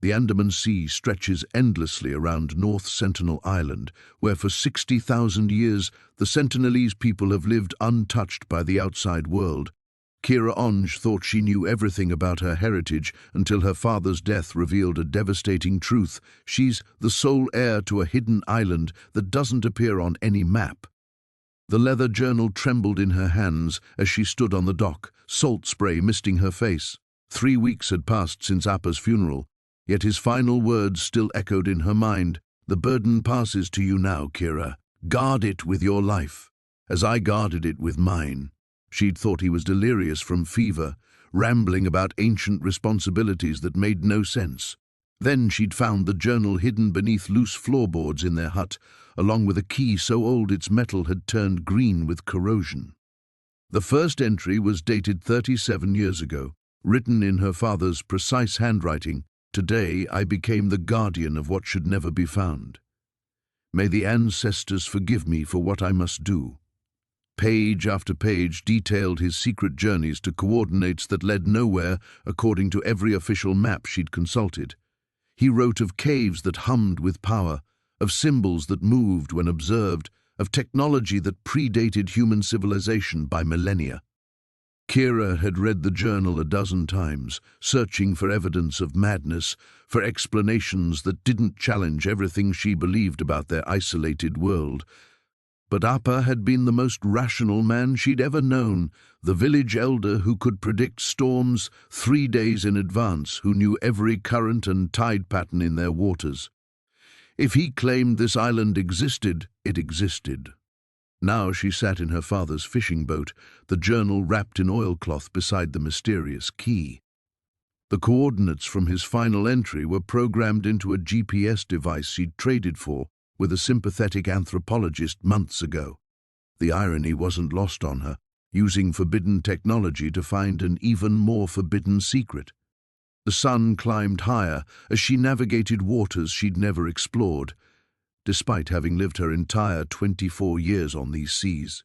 The Andaman Sea stretches endlessly around North Sentinel Island, where for 60,000 years the Sentinelese people have lived untouched by the outside world. Onge thought she knew everything about her heritage until her father's death revealed a devastating truth. She's the sole heir to a hidden island that doesn't appear on any map. The leather journal trembled in her hands as she stood on the dock, salt spray misting her face. 3 weeks had passed since Appa's funeral, yet his final words still echoed in her mind. "The burden passes to you now, Kira. Guard it with your life, as I guarded it with mine." She'd thought he was delirious from fever, rambling about ancient responsibilities that made no sense. Then she'd found the journal hidden beneath loose floorboards in their hut, along with a key so old its metal had turned green with corrosion. The first entry was dated 37 years ago, written in her father's precise handwriting. "Today I became the guardian of what should never be found. May the ancestors forgive me for what I must do." Page after page detailed his secret journeys to coordinates that led nowhere according to every official map she'd consulted. He wrote of caves that hummed with power, of symbols that moved when observed, of technology that predated human civilization by millennia. Kira had read the journal a dozen times, searching for evidence of madness, for explanations that didn't challenge everything she believed about their isolated world. But Appa had been the most rational man she'd ever known, the village elder who could predict storms 3 days in advance, who knew every current and tide pattern in their waters. If he claimed this island existed, it existed. Now she sat in her father's fishing boat, the journal wrapped in oilcloth beside the mysterious key. The coordinates from his final entry were programmed into a GPS device she'd traded for with a sympathetic anthropologist months ago. The irony wasn't lost on her, using forbidden technology to find an even more forbidden secret. The sun climbed higher as she navigated waters she'd never explored, despite having lived her entire 24 years on these seas.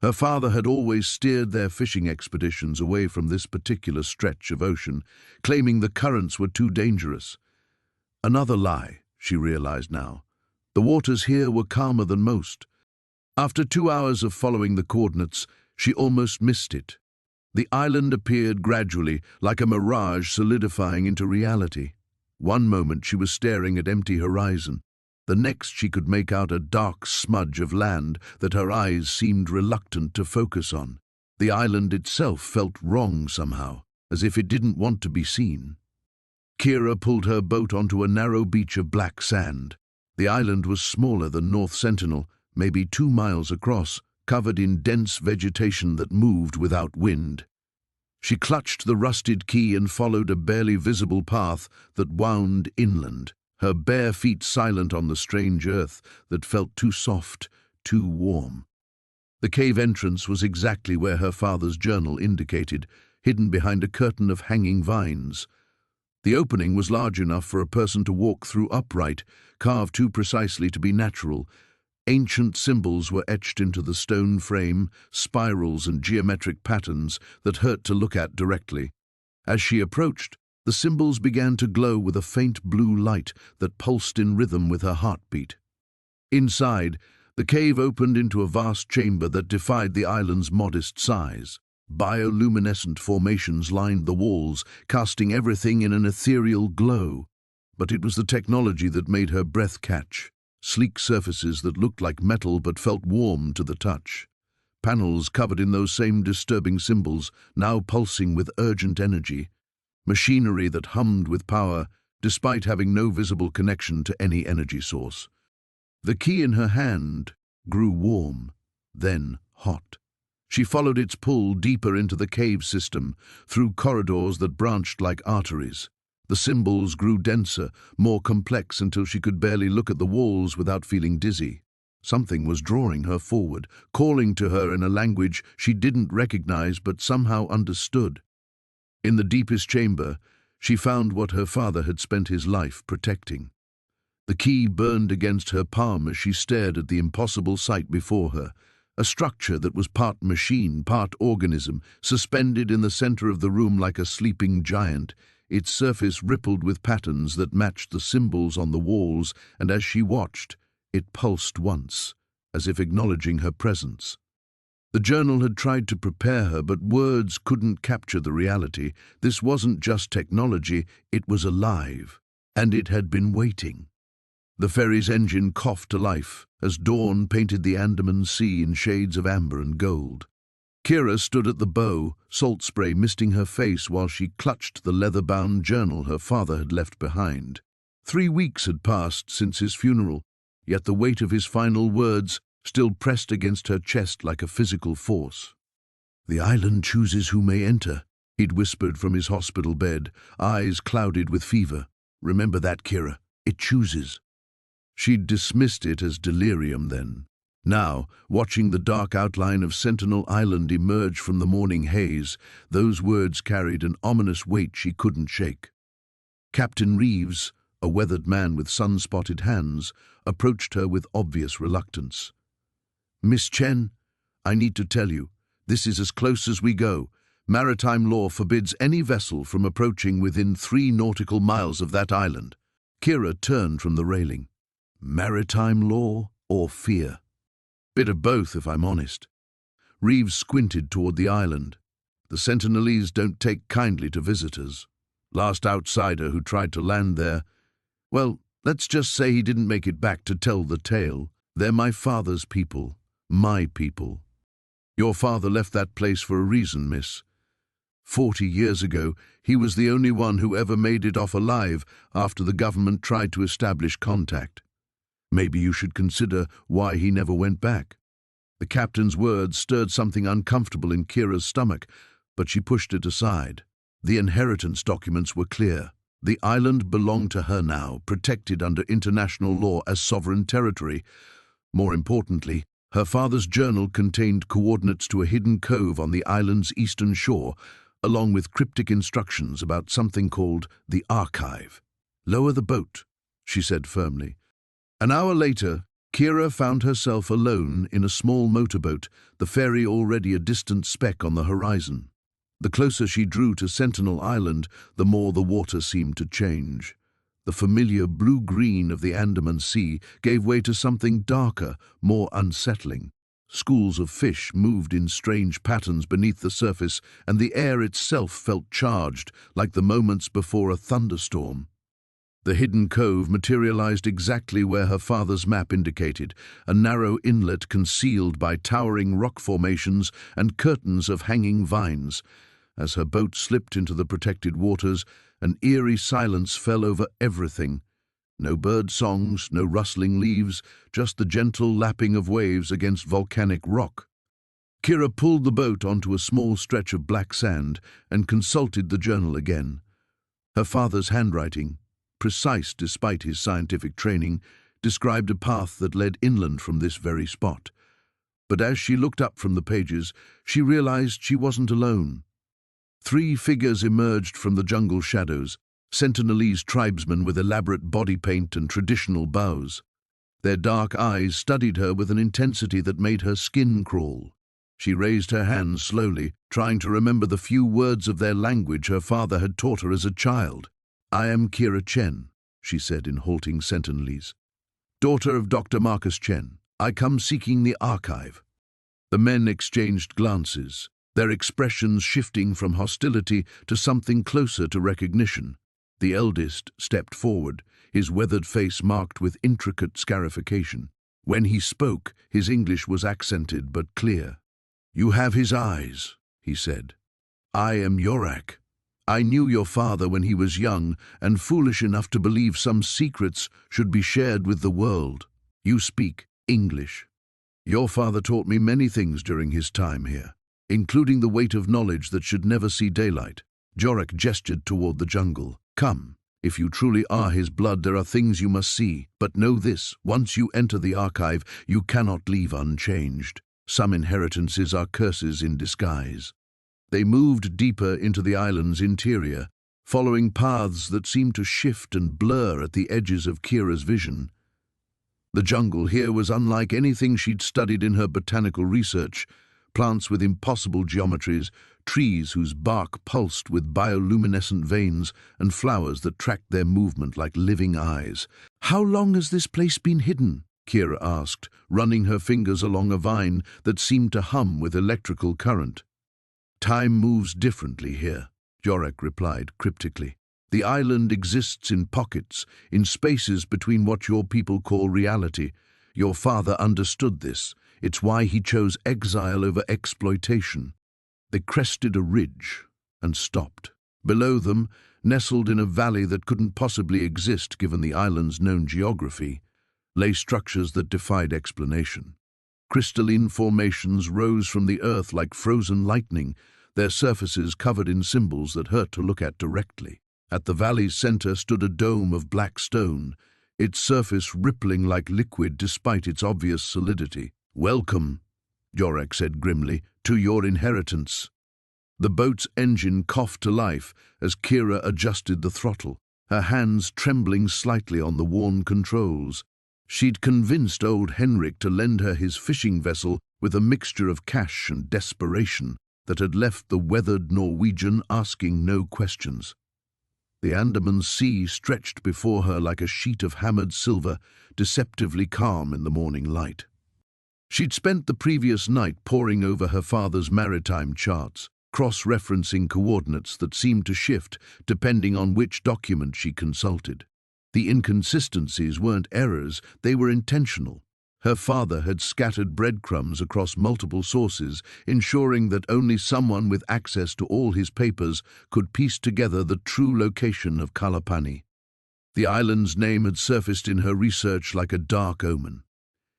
Her father had always steered their fishing expeditions away from this particular stretch of ocean, claiming the currents were too dangerous. Another lie, she realized now. The waters here were calmer than most. After 2 hours of following the coordinates, she almost missed it. The island appeared gradually, like a mirage solidifying into reality. One moment she was staring at empty horizon. The next she could make out a dark smudge of land that her eyes seemed reluctant to focus on. The island itself felt wrong somehow, as if it didn't want to be seen. Kira pulled her boat onto a narrow beach of black sand. The island was smaller than North Sentinel, maybe 2 miles across, covered in dense vegetation that moved without wind. She clutched the rusted key and followed a barely visible path that wound inland, her bare feet silent on the strange earth that felt too soft, too warm. The cave entrance was exactly where her father's journal indicated, hidden behind a curtain of hanging vines. The opening was large enough for a person to walk through upright, carved too precisely to be natural. Ancient symbols were etched into the stone frame, spirals and geometric patterns that hurt to look at directly. As she approached, the symbols began to glow with a faint blue light that pulsed in rhythm with her heartbeat. Inside, the cave opened into a vast chamber that defied the island's modest size. Bioluminescent formations lined the walls, casting everything in an ethereal glow. But it was the technology that made her breath catch. Sleek surfaces that looked like metal but felt warm to the touch. Panels covered in those same disturbing symbols, now pulsing with urgent energy. Machinery that hummed with power, despite having no visible connection to any energy source. The key in her hand grew warm, then hot. She followed its pull deeper into the cave system, through corridors that branched like arteries. The symbols grew denser, more complex until she could barely look at the walls without feeling dizzy. Something was drawing her forward, calling to her in a language she didn't recognize but somehow understood. In the deepest chamber, she found what her father had spent his life protecting. The key burned against her palm as she stared at the impossible sight before her. A structure that was part machine, part organism, suspended in the center of the room like a sleeping giant, Its surface rippled with patterns that matched the symbols on the walls, and as she watched, it pulsed once, as if acknowledging her presence. The journal had tried to prepare her, but words couldn't capture the reality. This wasn't just technology, it was alive, and it had been waiting. The ferry's engine coughed to life as dawn painted the Andaman Sea in shades of amber and gold. Kira stood at the bow, salt spray misting her face while she clutched the leather-bound journal her father had left behind. 3 weeks had passed since his funeral, yet the weight of his final words still pressed against her chest like a physical force. "The island chooses who may enter," he'd whispered from his hospital bed, eyes clouded with fever. "Remember that, Kira. It chooses." She'd dismissed it as delirium then. Now, watching the dark outline of Sentinel Island emerge from the morning haze, those words carried an ominous weight she couldn't shake. Captain Reeves, a weathered man with sun-spotted hands, approached her with obvious reluctance. "Miss Chen, I need to tell you, this is as close as we go. Maritime law forbids any vessel from approaching within 3 nautical miles of that island." Kira turned from the railing. Maritime law or fear? Bit of both, if I'm honest. Reeves squinted toward the island. The Sentinelese don't take kindly to visitors. Last outsider who tried to land there, well, let's just say he didn't make it back to tell the tale. They're my father's people, my people. Your father left that place for a reason, miss. 40 years ago, he was the only one who ever made it off alive after the government tried to establish contact. Maybe you should consider why he never went back. The captain's words stirred something uncomfortable in Kira's stomach, but she pushed it aside. The inheritance documents were clear. The island belonged to her now, protected under international law as sovereign territory. More importantly, her father's journal contained coordinates to a hidden cove on the island's eastern shore, along with cryptic instructions about something called the archive. "Lower the boat," she said firmly. An hour later, Kira found herself alone in a small motorboat, the ferry already a distant speck on the horizon. The closer she drew to Sentinel Island, the more the water seemed to change. The familiar blue-green of the Andaman Sea gave way to something darker, more unsettling. Schools of fish moved in strange patterns beneath the surface, and the air itself felt charged, like the moments before a thunderstorm. The hidden cove materialized exactly where her father's map indicated, a narrow inlet concealed by towering rock formations and curtains of hanging vines. As her boat slipped into the protected waters, an eerie silence fell over everything. No bird songs, no rustling leaves, just the gentle lapping of waves against volcanic rock. Kira pulled the boat onto a small stretch of black sand and consulted the journal again. Her father's handwriting, precise despite his scientific training, described a path that led inland from this very spot. But as she looked up from the pages, she realized she wasn't alone. 3 figures emerged from the jungle shadows, Sentinelese tribesmen with elaborate body paint and traditional bows. Their dark eyes studied her with an intensity that made her skin crawl. She raised her hands slowly, trying to remember the few words of their language her father had taught her as a child. "I am Kira Chen," she said in halting Sentinelese. "Daughter of Dr. Marcus Chen. I come seeking the archive." The men exchanged glances, their expressions shifting from hostility to something closer to recognition. The eldest stepped forward, his weathered face marked with intricate scarification. When he spoke, his English was accented but clear. "You have his eyes," he said. "I am Yorak. I knew your father when he was young and foolish enough to believe some secrets should be shared with the world. You speak English. Your father taught me many things during his time here, including the weight of knowledge that should never see daylight." Jorak gestured toward the jungle. "Come. If you truly are his blood, there are things you must see. But know this, once you enter the archive, you cannot leave unchanged. Some inheritances are curses in disguise." They moved deeper into the island's interior, following paths that seemed to shift and blur at the edges of Kira's vision. The jungle here was unlike anything she'd studied in her botanical research. Plants with impossible geometries, trees whose bark pulsed with bioluminescent veins and flowers that tracked their movement like living eyes. "How long has this place been hidden?" Kira asked, running her fingers along a vine that seemed to hum with electrical current. "Time moves differently here," Jorek replied cryptically. "The island exists in pockets, in spaces between what your people call reality. Your father understood this. It's why he chose exile over exploitation." They crested a ridge and stopped. Below them, nestled in a valley that couldn't possibly exist given the island's known geography, lay structures that defied explanation. Crystalline formations rose from the earth like frozen lightning, their surfaces covered in symbols that hurt to look at directly. At the valley's center stood a dome of black stone, its surface rippling like liquid despite its obvious solidity. "Welcome," Jorek said grimly, "to your inheritance." The boat's engine coughed to life as Kira adjusted the throttle, her hands trembling slightly on the worn controls. She'd convinced old Henrik to lend her his fishing vessel with a mixture of cash and desperation that had left the weathered Norwegian asking no questions. The Andaman Sea stretched before her like a sheet of hammered silver, deceptively calm in the morning light. She'd spent the previous night poring over her father's maritime charts, cross-referencing coordinates that seemed to shift depending on which document she consulted. The inconsistencies weren't errors, they were intentional. Her father had scattered breadcrumbs across multiple sources, ensuring that only someone with access to all his papers could piece together the true location of Kalapani. The island's name had surfaced in her research like a dark omen.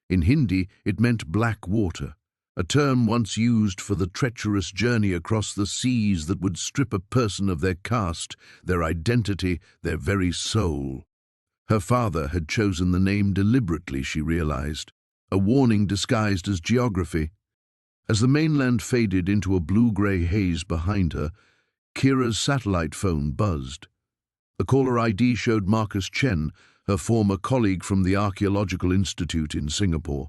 In Hindi, it meant black water, a term once used for the treacherous journey across the seas that would strip a person of their caste, their identity, their very soul. Her father had chosen the name deliberately, she realized, a warning disguised as geography. As the mainland faded into a blue-grey haze behind her, Kira's satellite phone buzzed. The caller ID showed Marcus Chen, her former colleague from the Archaeological Institute in Singapore.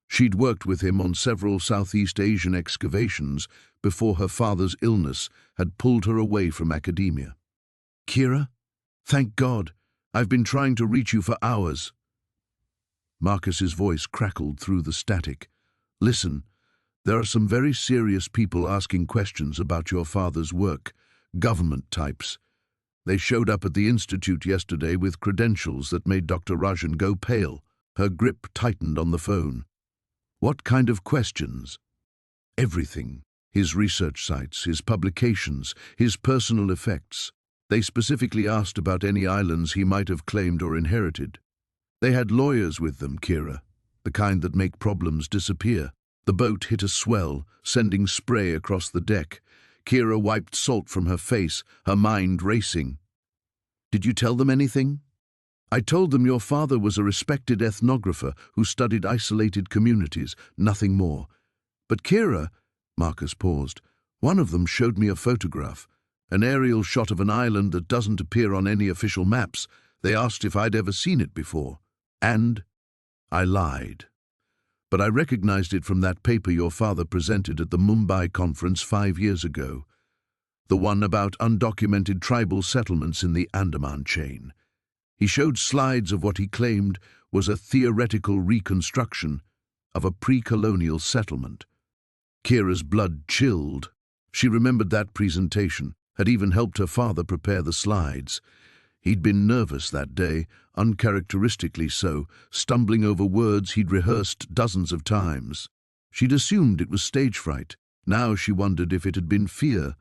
She'd worked with him on several Southeast Asian excavations before her father's illness had pulled her away from academia. "Kira? Thank God. I've been trying to reach you for hours." Marcus's voice crackled through the static. "Listen, there are some very serious people asking questions about your father's work, government types. They showed up at the Institute yesterday with credentials that made Dr. Rajan go pale." Her grip tightened on the phone. "What kind of questions?" "Everything. His research sites, his publications, his personal effects. They specifically asked about any islands he might have claimed or inherited. They had lawyers with them, Kira, the kind that make problems disappear." The boat hit a swell, sending spray across the deck. Kira wiped salt from her face, her mind racing. "Did you tell them anything?" "I told them your father was a respected ethnographer who studied isolated communities, nothing more. But Kira," Marcus paused, "one of them showed me a photograph, an aerial shot of an island that doesn't appear on any official maps. They asked if I'd ever seen it before. And I lied. But I recognized it from that paper your father presented at the Mumbai conference 5 years ago. The one about undocumented tribal settlements in the Andaman chain. He showed slides of what he claimed was a theoretical reconstruction of a pre-colonial settlement." Kira's blood chilled. She remembered that presentation, had even helped her father prepare the slides. He'd been nervous that day, uncharacteristically so, stumbling over words he'd rehearsed dozens of times. She'd assumed it was stage fright. Now she wondered if it had been fear.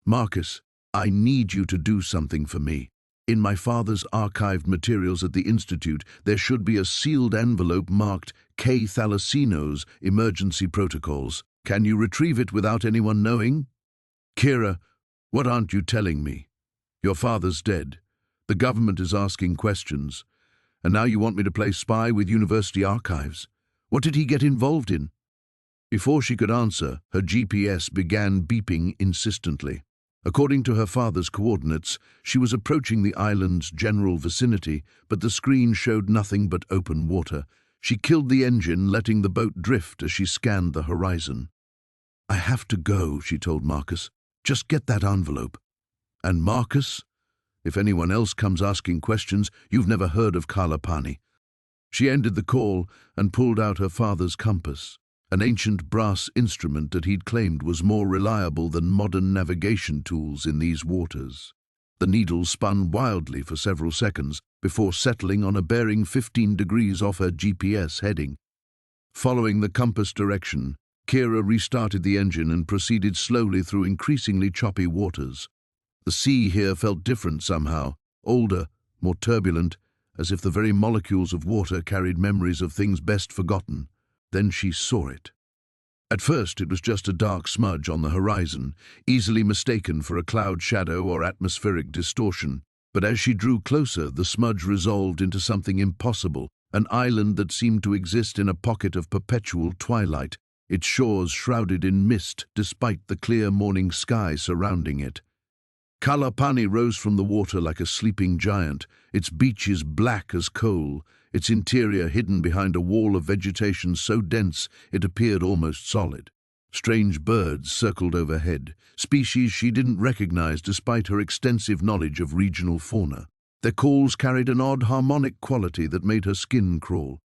"Marcus, I need you to do something for me. In my father's archived materials at the Institute, there should be a sealed envelope marked K. Thalassinos Emergency Protocols. Can you retrieve it without anyone knowing?" "Kira, what aren't you telling me? Your father's dead. The government is asking questions. And now you want me to play spy with university archives. What did he get involved in?" Before she could answer, her GPS began beeping insistently. According to her father's coordinates, she was approaching the island's general vicinity, but the screen showed nothing but open water. She killed the engine, letting the boat drift as she scanned the horizon. "I have to go," she told Marcus. Just get that envelope. And Marcus? If anyone else comes asking questions, you've never heard of Kalapani." She ended the call and pulled out her father's compass, an ancient brass instrument that he'd claimed was more reliable than modern navigation tools in these waters. The needle spun wildly for several seconds before settling on a bearing 15 degrees off her GPS heading. Following the compass direction, Kira restarted the engine and proceeded slowly through increasingly choppy waters. The sea here felt different somehow, older, more turbulent, as if the very molecules of water carried memories of things best forgotten. Then she saw it. At first it was just a dark smudge on the horizon, easily mistaken for a cloud shadow or atmospheric distortion. But as she drew closer, the smudge resolved into something impossible, an island that seemed to exist in a pocket of perpetual twilight, its shores shrouded in mist despite the clear morning sky surrounding it. Kalapani rose from the water like a sleeping giant, its beaches black as coal, its interior hidden behind a wall of vegetation so dense it appeared almost solid. Strange birds circled overhead, species she didn't recognize despite her extensive knowledge of regional fauna. Their calls carried an odd harmonic quality that made her skin crawl.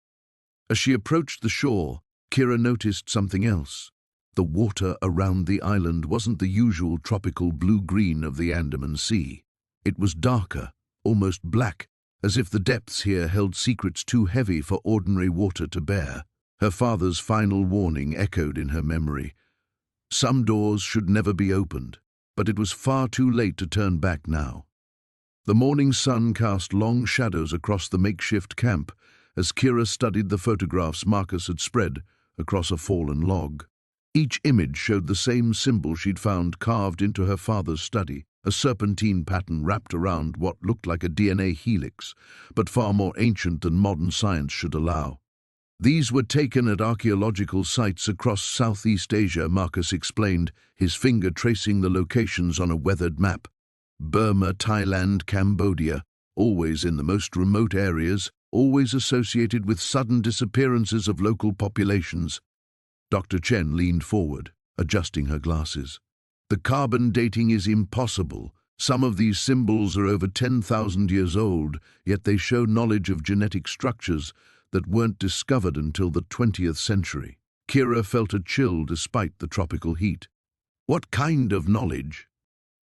As she approached the shore, Kira noticed something else. The water around the island wasn't the usual tropical blue-green of the Andaman Sea. It was darker, almost black, as if the depths here held secrets too heavy for ordinary water to bear. Her father's final warning echoed in her memory. Some doors should never be opened, but it was far too late to turn back now. The morning sun cast long shadows across the makeshift camp as Kira studied the photographs Marcus had spread across a fallen log. Each image showed the same symbol she'd found carved into her father's study, a serpentine pattern wrapped around what looked like a DNA helix, but far more ancient than modern science should allow. These were taken at archaeological sites across Southeast Asia, Marcus explained, his finger tracing the locations on a weathered map. Burma, Thailand, Cambodia, always in the most remote areas, always associated with sudden disappearances of local populations. Dr. Chen leaned forward, adjusting her glasses. "The carbon dating is impossible. Some of these symbols are over 10,000 years old, yet they show knowledge of genetic structures that weren't discovered until the 20th century. Kira felt a chill despite the tropical heat. "What kind of knowledge?"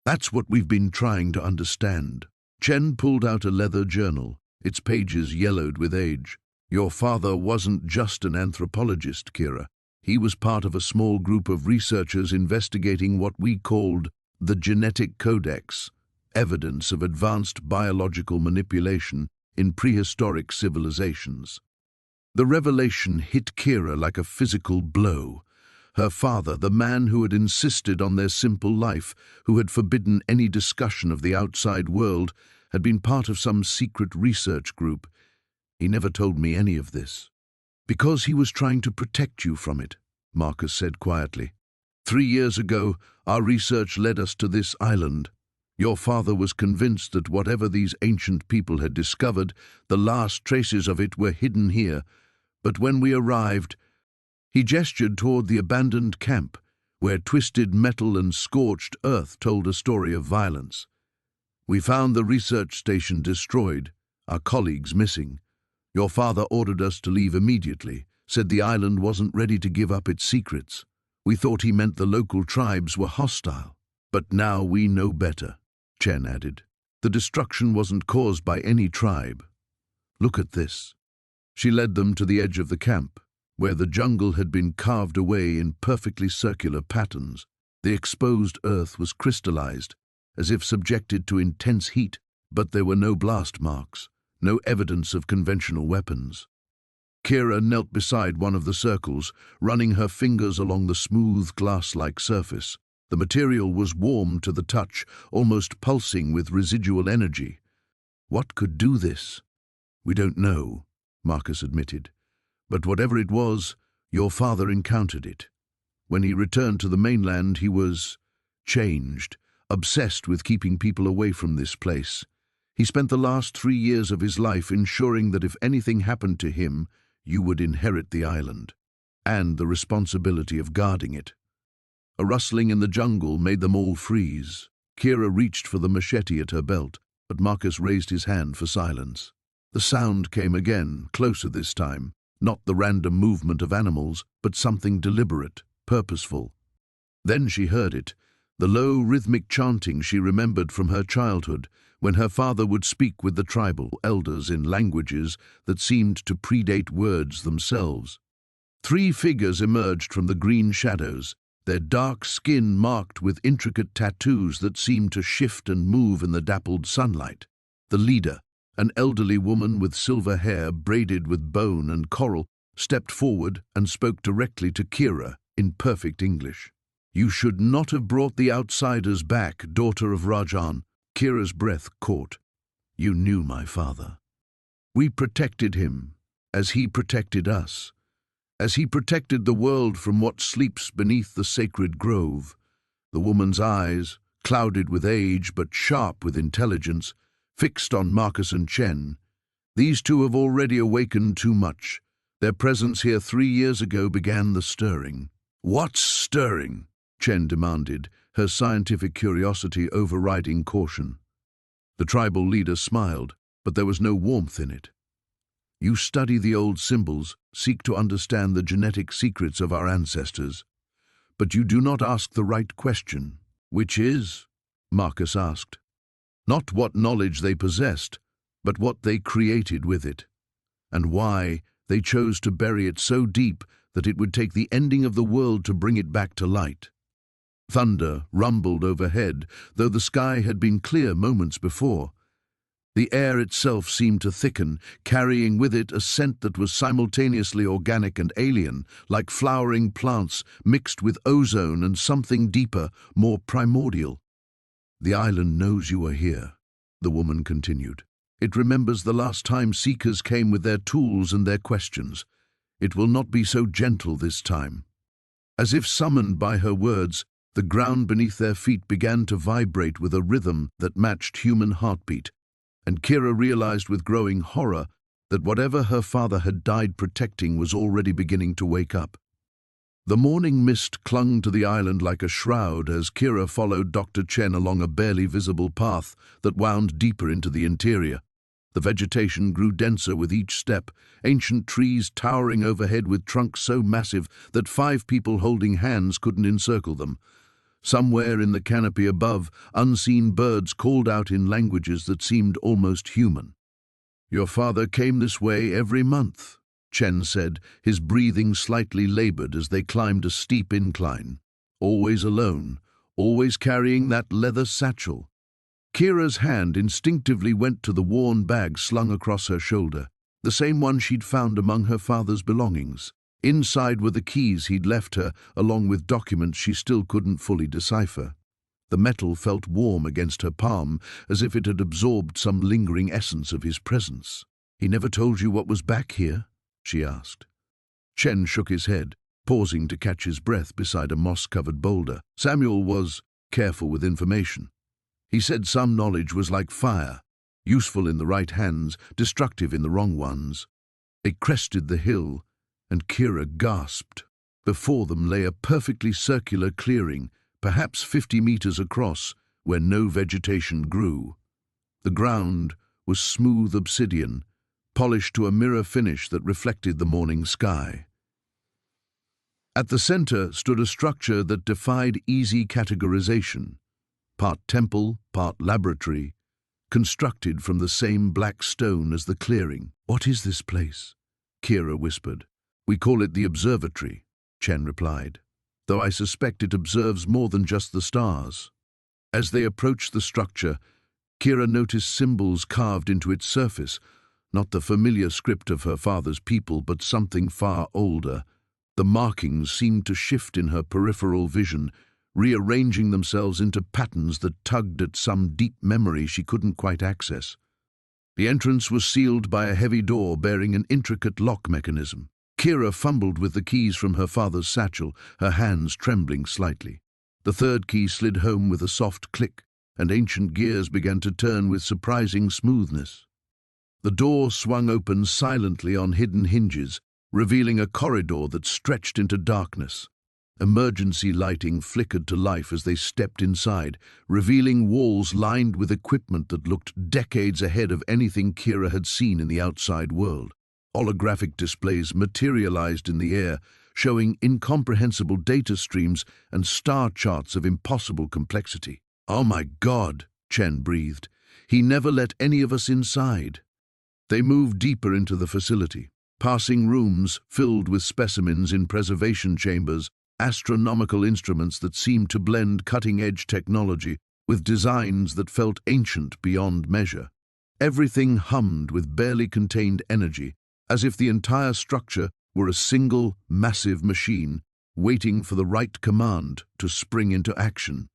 "That's what we've been trying to understand." Chen pulled out a leather journal, its pages yellowed with age. "Your father wasn't just an anthropologist, Kira. He was part of a small group of researchers investigating what we called the genetic codex, evidence of advanced biological manipulation in prehistoric civilizations." The revelation hit Kira like a physical blow. Her father, the man who had insisted on their simple life, who had forbidden any discussion of the outside world, had been part of some secret research group. "He never told me any of this." "Because he was trying to protect you from it," Marcus said quietly. 3 years ago, our research led us to this island. Your father was convinced that whatever these ancient people had discovered, the last traces of it were hidden here. But when we arrived, he gestured toward the abandoned camp, where twisted metal and scorched earth told a story of violence. We found the research station destroyed, our colleagues missing. Your father ordered us to leave immediately, said the island wasn't ready to give up its secrets. We thought he meant the local tribes were hostile. But now we know better, Chen added. The destruction wasn't caused by any tribe. Look at this. She led them to the edge of the camp, where the jungle had been carved away in perfectly circular patterns. The exposed earth was crystallized, as if subjected to intense heat, but there were no blast marks, no evidence of conventional weapons. Kira knelt beside one of the circles, running her fingers along the smooth glass-like surface. The material was warm to the touch, almost pulsing with residual energy. What could do this? We don't know, Marcus admitted. But whatever it was, your father encountered it. When he returned to the mainland, he was changed, obsessed with keeping people away from this place. He spent the last 3 years of his life ensuring that if anything happened to him, you would inherit the island, and the responsibility of guarding it. A rustling in the jungle made them all freeze. Kira reached for the machete at her belt, but Marcus raised his hand for silence. The sound came again, closer this time, not the random movement of animals, but something deliberate, purposeful. Then she heard it, the low, rhythmic chanting she remembered from her childhood, when her father would speak with the tribal elders in languages that seemed to predate words themselves. 3 figures emerged from the green shadows, their dark skin marked with intricate tattoos that seemed to shift and move in the dappled sunlight. The leader, an elderly woman with silver hair braided with bone and coral, stepped forward and spoke directly to Kira in perfect English. "You should not have brought the outsiders back, daughter of Rajan." Kira's breath caught. "You knew my father. We protected him, as he protected us, as he protected the world from what sleeps beneath the sacred grove." The woman's eyes, clouded with age but sharp with intelligence, fixed on Marcus and Chen. "These two have already awakened too much. Their presence here 3 years ago began the stirring." "What's stirring?" Chen demanded, her scientific curiosity overriding caution. The tribal leader smiled, but there was no warmth in it. "You study the old symbols, seek to understand the genetic secrets of our ancestors, but you do not ask the right question." "Which is?" Marcus asked. "Not what knowledge they possessed, but what they created with it, and why they chose to bury it so deep that it would take the ending of the world to bring it back to light." Thunder rumbled overhead, though the sky had been clear moments before. The air itself seemed to thicken, carrying with it a scent that was simultaneously organic and alien, like flowering plants mixed with ozone and something deeper, more primordial. "The island knows you are here," the woman continued. "It remembers the last time seekers came with their tools and their questions. It will not be so gentle this time." As if summoned by her words, the ground beneath their feet began to vibrate with a rhythm that matched human heartbeat, and Kira realized with growing horror that whatever her father had died protecting was already beginning to wake up. The morning mist clung to the island like a shroud as Kira followed Dr. Chen along a barely visible path that wound deeper into the interior. The vegetation grew denser with each step, ancient trees towering overhead with trunks so massive that 5 people holding hands couldn't encircle them. Somewhere in the canopy above, unseen birds called out in languages that seemed almost human. "Your father came this way every month," Chen said, his breathing slightly labored as they climbed a steep incline. "Always alone, always carrying that leather satchel." Kira's hand instinctively went to the worn bag slung across her shoulder, the same one she'd found among her father's belongings. Inside were the keys he'd left her, along with documents she still couldn't fully decipher. The metal felt warm against her palm, as if it had absorbed some lingering essence of his presence. "He never told you what was back here?" she asked. Chen shook his head, pausing to catch his breath beside a moss-covered boulder. Samuel was careful with information. He said some knowledge was like fire, useful in the right hands, destructive in the wrong ones. They crested the hill, and Kira gasped. Before them lay a perfectly circular clearing, perhaps 50 meters across, where no vegetation grew. The ground was smooth obsidian, polished to a mirror finish that reflected the morning sky. At the center stood a structure that defied easy categorization, part temple, part laboratory, constructed from the same black stone as the clearing. "What is this place?" Kira whispered. "We call it the observatory," Chen replied, "though I suspect it observes more than just the stars." As they approached the structure, Kira noticed symbols carved into its surface, not the familiar script of her father's people, but something far older. The markings seemed to shift in her peripheral vision, rearranging themselves into patterns that tugged at some deep memory she couldn't quite access. The entrance was sealed by a heavy door bearing an intricate lock mechanism. Kira fumbled with the keys from her father's satchel, her hands trembling slightly. The 3rd key slid home with a soft click, and ancient gears began to turn with surprising smoothness. The door swung open silently on hidden hinges, revealing a corridor that stretched into darkness. Emergency lighting flickered to life as they stepped inside, revealing walls lined with equipment that looked decades ahead of anything Kira had seen in the outside world. Holographic displays materialized in the air, showing incomprehensible data streams and star charts of impossible complexity. "Oh my God," Chen breathed. "He never let any of us inside." They moved deeper into the facility, passing rooms filled with specimens in preservation chambers, astronomical instruments that seemed to blend cutting-edge technology with designs that felt ancient beyond measure. Everything hummed with barely contained energy, as if the entire structure were a single, massive machine, waiting for the right command to spring into action.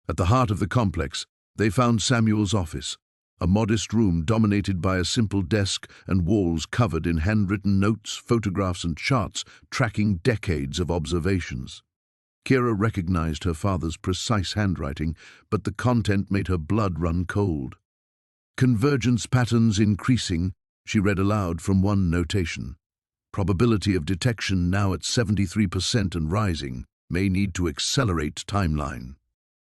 At the heart of the complex, they found Samuel's office, a modest room dominated by a simple desk and walls covered in handwritten notes, photographs and charts tracking decades of observations. Kira recognized her father's precise handwriting, but the content made her blood run cold. "Convergence patterns increasing," she read aloud from one notation. "Probability of detection now at 73% and rising. May need to accelerate timeline."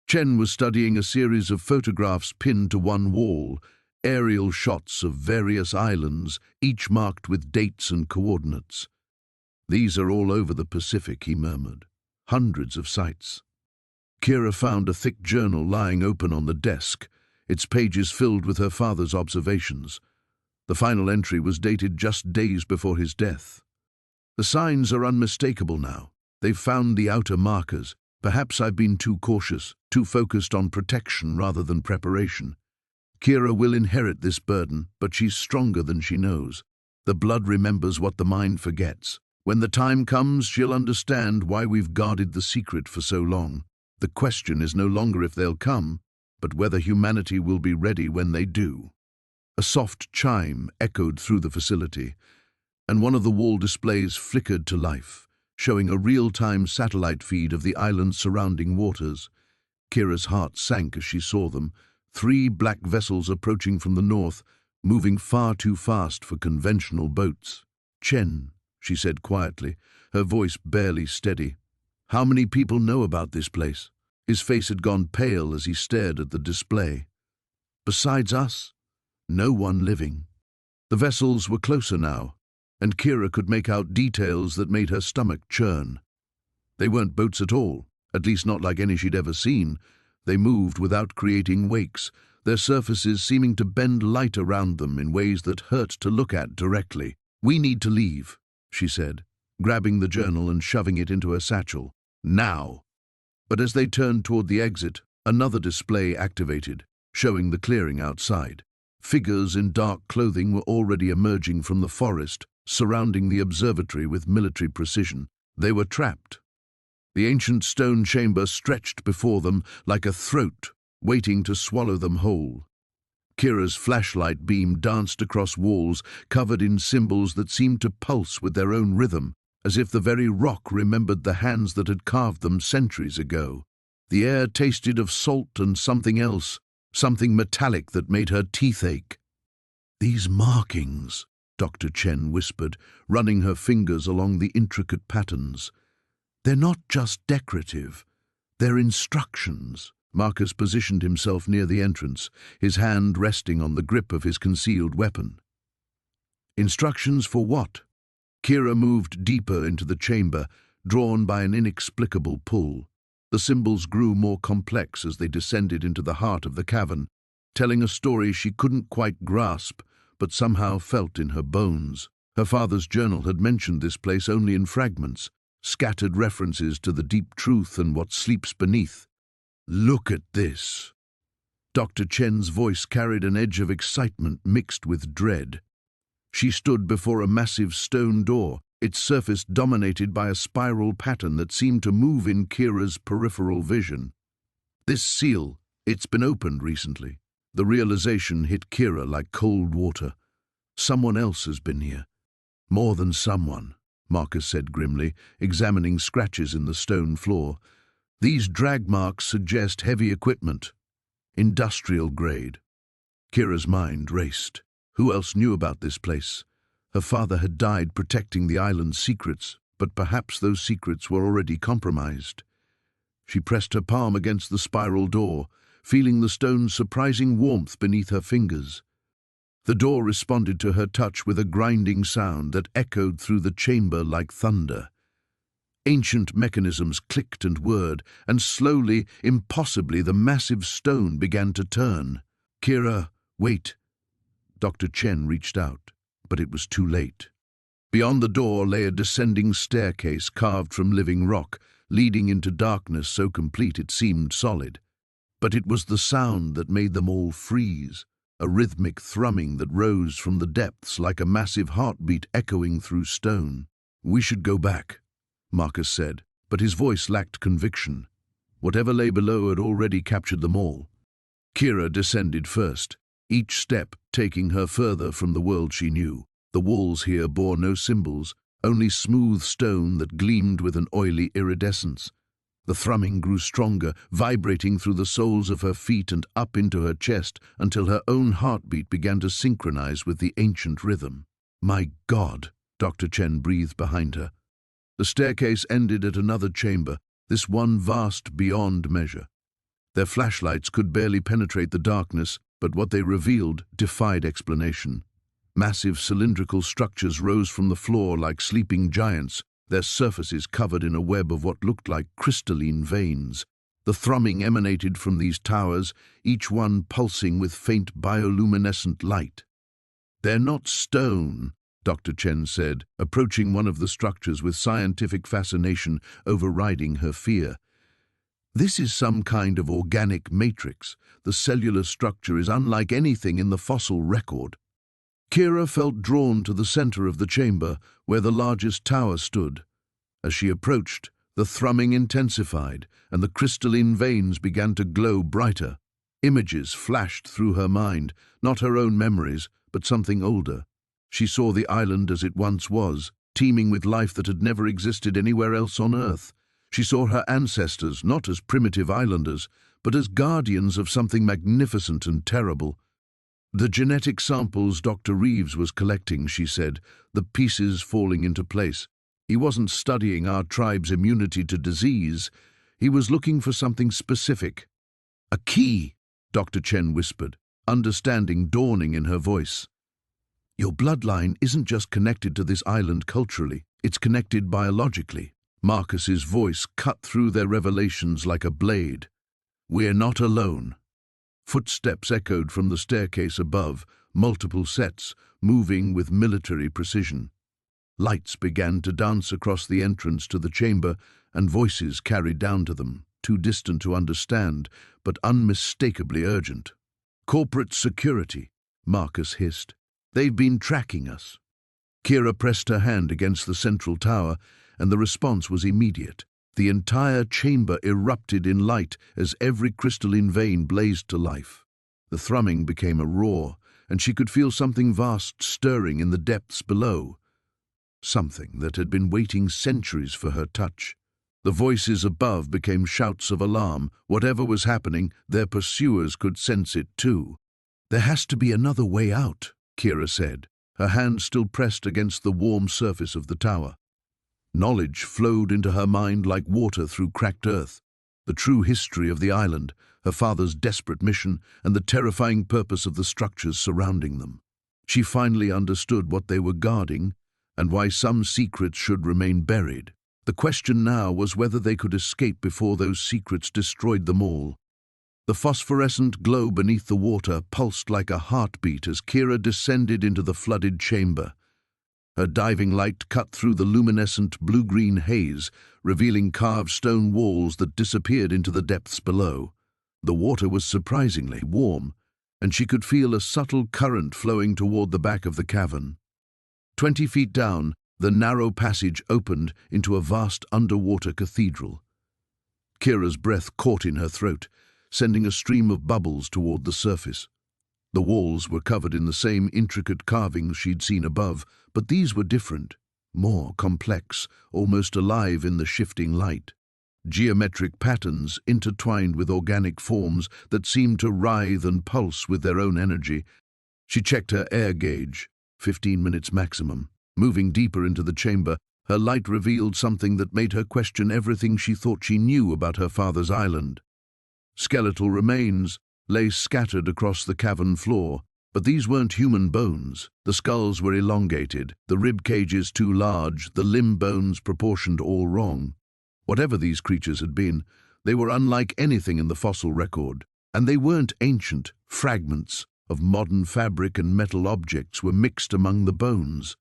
Chen was studying a series of photographs pinned to one wall, aerial shots of various islands, each marked with dates and coordinates. "These are all over the Pacific," he murmured. "Hundreds of sites." Kira found a thick journal lying open on the desk, its pages filled with her father's observations. The final entry was dated just days before his death. "The signs are unmistakable now. They've found the outer markers. Perhaps I've been too cautious, too focused on protection rather than preparation. Kira will inherit this burden, but she's stronger than she knows. The blood remembers what the mind forgets. When the time comes, she'll understand why we've guarded the secret for so long. The question is no longer if they'll come, but whether humanity will be ready when they do." A soft chime echoed through the facility, and one of the wall displays flickered to life, showing a real-time satellite feed of the island's surrounding waters. Kira's heart sank as she saw them, 3 black vessels approaching from the north, moving far too fast for conventional boats. "Chen," she said quietly, her voice barely steady. "How many people know about this place?" His face had gone pale as he stared at the display. "Besides us, no one living." The vessels were closer now, and Kira could make out details that made her stomach churn. They weren't boats at all, at least not like any she'd ever seen. They moved without creating wakes, their surfaces seeming to bend light around them in ways that hurt to look at directly. "We need to leave," she said, grabbing the journal and shoving it into her satchel. "Now!" But as they turned toward the exit, another display activated, showing the clearing outside. Figures in dark clothing were already emerging from the forest, surrounding the observatory with military precision. They were trapped. The ancient stone chamber stretched before them like a throat, waiting to swallow them whole. Kira's flashlight beam danced across walls, covered in symbols that seemed to pulse with their own rhythm, as if the very rock remembered the hands that had carved them centuries ago. The air tasted of salt and something else, something metallic that made her teeth ache. "These markings," Dr. Chen whispered, running her fingers along the intricate patterns. "They're not just decorative, they're instructions." Marcus positioned himself near the entrance, his hand resting on the grip of his concealed weapon. "Instructions for what?" Kira moved deeper into the chamber, drawn by an inexplicable pull. The symbols grew more complex as they descended into the heart of the cavern, telling a story she couldn't quite grasp, but somehow felt in her bones. Her father's journal had mentioned this place only in fragments, scattered references to the deep truth and what sleeps beneath. "Look at this." Dr. Chen's voice carried an edge of excitement mixed with dread. She stood before a massive stone door, its surface dominated by a spiral pattern that seemed to move in Kira's peripheral vision. "This seal, it's been opened recently." The realization hit Kira like cold water. "Someone else has been here." "More than someone," Marcus said grimly, examining scratches in the stone floor. "These drag marks suggest heavy equipment. Industrial grade." Kira's mind raced. Who else knew about this place? Her father had died protecting the island's secrets, but perhaps those secrets were already compromised. She pressed her palm against the spiral door, feeling the stone's surprising warmth beneath her fingers. The door responded to her touch with a grinding sound that echoed through the chamber like thunder. Ancient mechanisms clicked and whirred, and slowly, impossibly, the massive stone began to turn. "Kira, wait." Dr. Chen reached out, but it was too late. Beyond the door lay a descending staircase carved from living rock, leading into darkness so complete it seemed solid. But it was the sound that made them all freeze, a rhythmic thrumming that rose from the depths like a massive heartbeat echoing through stone. "We should go back," Marcus said, but his voice lacked conviction. Whatever lay below had already captured them all. Kira descended first, each step taking her further from the world she knew. The walls here bore no symbols, only smooth stone that gleamed with an oily iridescence. The thrumming grew stronger, vibrating through the soles of her feet and up into her chest until her own heartbeat began to synchronize with the ancient rhythm. "My God," Dr. Chen breathed behind her. The staircase ended at another chamber, this one vast beyond measure. Their flashlights could barely penetrate the darkness, but what they revealed defied explanation. Massive cylindrical structures rose from the floor like sleeping giants, their surfaces covered in a web of what looked like crystalline veins. The thrumming emanated from these towers, each one pulsing with faint bioluminescent light. "They're not stone," Dr. Chen said, approaching one of the structures with scientific fascination overriding her fear. "This is some kind of organic matrix. The cellular structure is unlike anything in the fossil record." Kira felt drawn to the center of the chamber, where the largest tower stood. As she approached, the thrumming intensified, and the crystalline veins began to glow brighter. Images flashed through her mind, not her own memories, but something older. She saw the island as it once was, teeming with life that had never existed anywhere else on Earth. She saw her ancestors not as primitive islanders, but as guardians of something magnificent and terrible. "The genetic samples Dr. Reeves was collecting," she said, the pieces falling into place. "He wasn't studying our tribe's immunity to disease. He was looking for something specific." "A key," Dr. Chen whispered, understanding dawning in her voice. "Your bloodline isn't just connected to this island culturally, it's connected biologically." Marcus's voice cut through their revelations like a blade. "We're not alone." Footsteps echoed from the staircase above, multiple sets, moving with military precision. Lights began to dance across the entrance to the chamber, and voices carried down to them, too distant to understand, but unmistakably urgent. "Corporate security," Marcus hissed. "They've been tracking us." Kira pressed her hand against the central tower, and the response was immediate. The entire chamber erupted in light as every crystalline vein blazed to life. The thrumming became a roar, and she could feel something vast stirring in the depths below. Something that had been waiting centuries for her touch. The voices above became shouts of alarm. Whatever was happening, their pursuers could sense it too. "There has to be another way out," Kira said, her hand still pressed against the warm surface of the tower. Knowledge flowed into her mind like water through cracked earth. The true history of the island, her father's desperate mission, and the terrifying purpose of the structures surrounding them. She finally understood what they were guarding and why some secrets should remain buried. The question now was whether they could escape before those secrets destroyed them all. The phosphorescent glow beneath the water pulsed like a heartbeat as Kira descended into the flooded chamber. Her diving light cut through the luminescent blue-green haze, revealing carved stone walls that disappeared into the depths below. The water was surprisingly warm, and she could feel a subtle current flowing toward the back of the cavern. 20 feet down, the narrow passage opened into a vast underwater cathedral. Kira's breath caught in her throat, sending a stream of bubbles toward the surface. The walls were covered in the same intricate carvings she'd seen above, but these were different, more complex, almost alive in the shifting light. Geometric patterns intertwined with organic forms that seemed to writhe and pulse with their own energy. She checked her air gauge, 15 minutes maximum. Moving deeper into the chamber, Her light revealed something that made her question everything she thought she knew about her father's island. Skeletal remains lay scattered across the cavern floor, but these weren't human bones. The skulls were elongated, the rib cages too large, the limb bones proportioned all wrong. Whatever these creatures had been, they were unlike anything in the fossil record, and they weren't ancient. Fragments of modern fabric and metal objects were mixed among the bones.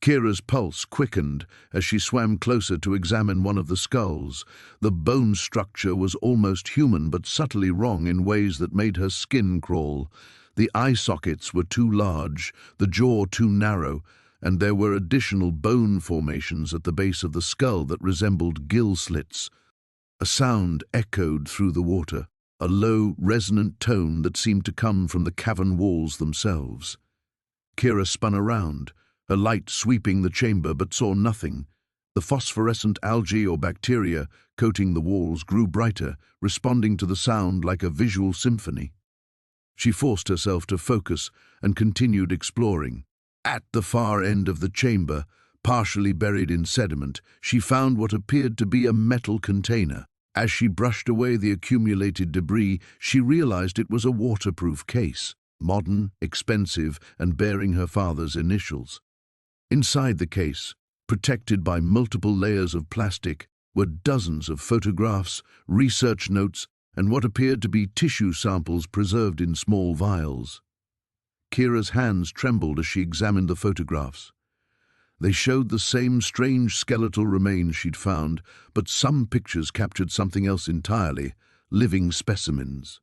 Kira's pulse quickened as she swam closer to examine one of the skulls. The bone structure was almost human, but subtly wrong in ways that made her skin crawl. The eye sockets were too large, the jaw too narrow, and there were additional bone formations at the base of the skull that resembled gill slits. A sound echoed through the water, a low, resonant tone that seemed to come from the cavern walls themselves. Kira spun around, her light sweeping the chamber, but saw nothing. The phosphorescent algae or bacteria coating the walls grew brighter, responding to the sound like a visual symphony. She forced herself to focus and continued exploring. At the far end of the chamber, partially buried in sediment, she found what appeared to be a metal container. As she brushed away the accumulated debris, she realized it was a waterproof case, modern, expensive, and bearing her father's initials. Inside the case, protected by multiple layers of plastic, were dozens of photographs, research notes, and what appeared to be tissue samples preserved in small vials. Kira's hands trembled as she examined the photographs. They showed the same strange skeletal remains she'd found, but some pictures captured something else entirely, living specimens.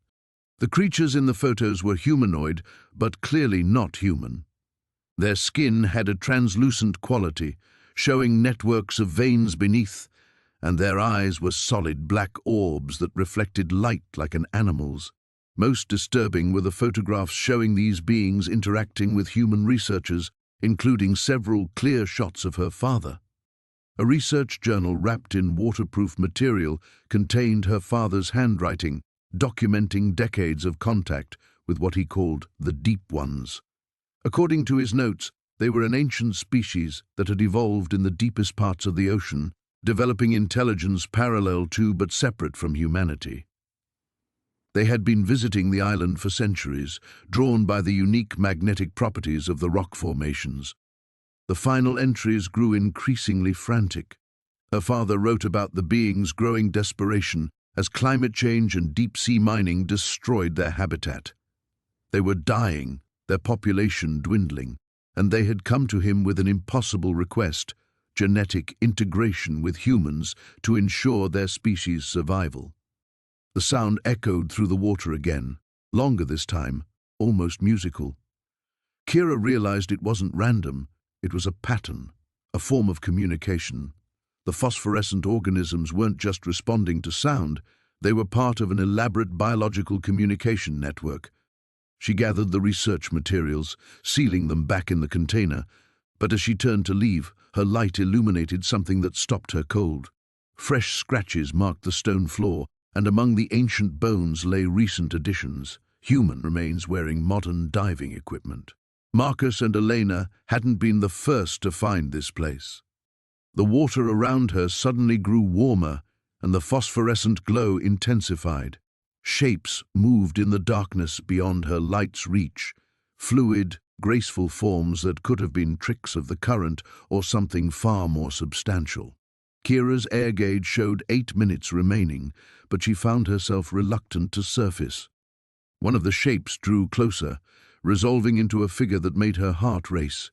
The creatures in the photos were humanoid, but clearly not human. Their skin had a translucent quality, showing networks of veins beneath, and their eyes were solid black orbs that reflected light like an animal's. Most disturbing were the photographs showing these beings interacting with human researchers, including several clear shots of her father. A research journal wrapped in waterproof material contained her father's handwriting, documenting decades of contact with what he called the Deep Ones. According to his notes, they were an ancient species that had evolved in the deepest parts of the ocean, developing intelligence parallel to but separate from humanity. They had been visiting the island for centuries, drawn by the unique magnetic properties of the rock formations. The final entries grew increasingly frantic. Her father wrote about the beings' growing desperation as climate change and deep-sea mining destroyed their habitat. They were dying, their population dwindling, and they had come to him with an impossible request: genetic integration with humans to ensure their species' survival. The sound echoed through the water again, longer this time, almost musical. Kira realized it wasn't random, it was a pattern, a form of communication. The phosphorescent organisms weren't just responding to sound, they were part of an elaborate biological communication network. She gathered the research materials, sealing them back in the container, but as she turned to leave, her light illuminated something that stopped her cold. Fresh scratches marked the stone floor, and among the ancient bones lay recent additions, human remains wearing modern diving equipment. Marcus and Elena hadn't been the first to find this place. The water around her suddenly grew warmer, and the phosphorescent glow intensified. Shapes moved in the darkness beyond her light's reach, fluid, graceful forms that could have been tricks of the current or something far more substantial. Kira's air gauge showed 8 minutes remaining, but she found herself reluctant to surface. One of the shapes drew closer, resolving into a figure that made her heart race.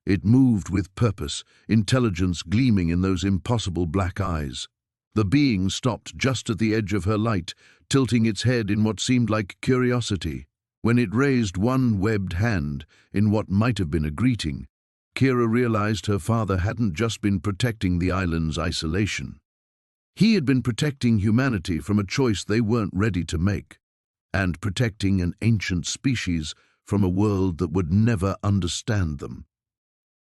It moved with purpose, intelligence gleaming in those impossible black eyes. The being stopped just at the edge of her light, tilting its head in what seemed like curiosity. When it raised one webbed hand in what might have been a greeting, Kira realized her father hadn't just been protecting the island's isolation. He had been protecting humanity from a choice they weren't ready to make, and protecting an ancient species from a world that would never understand them.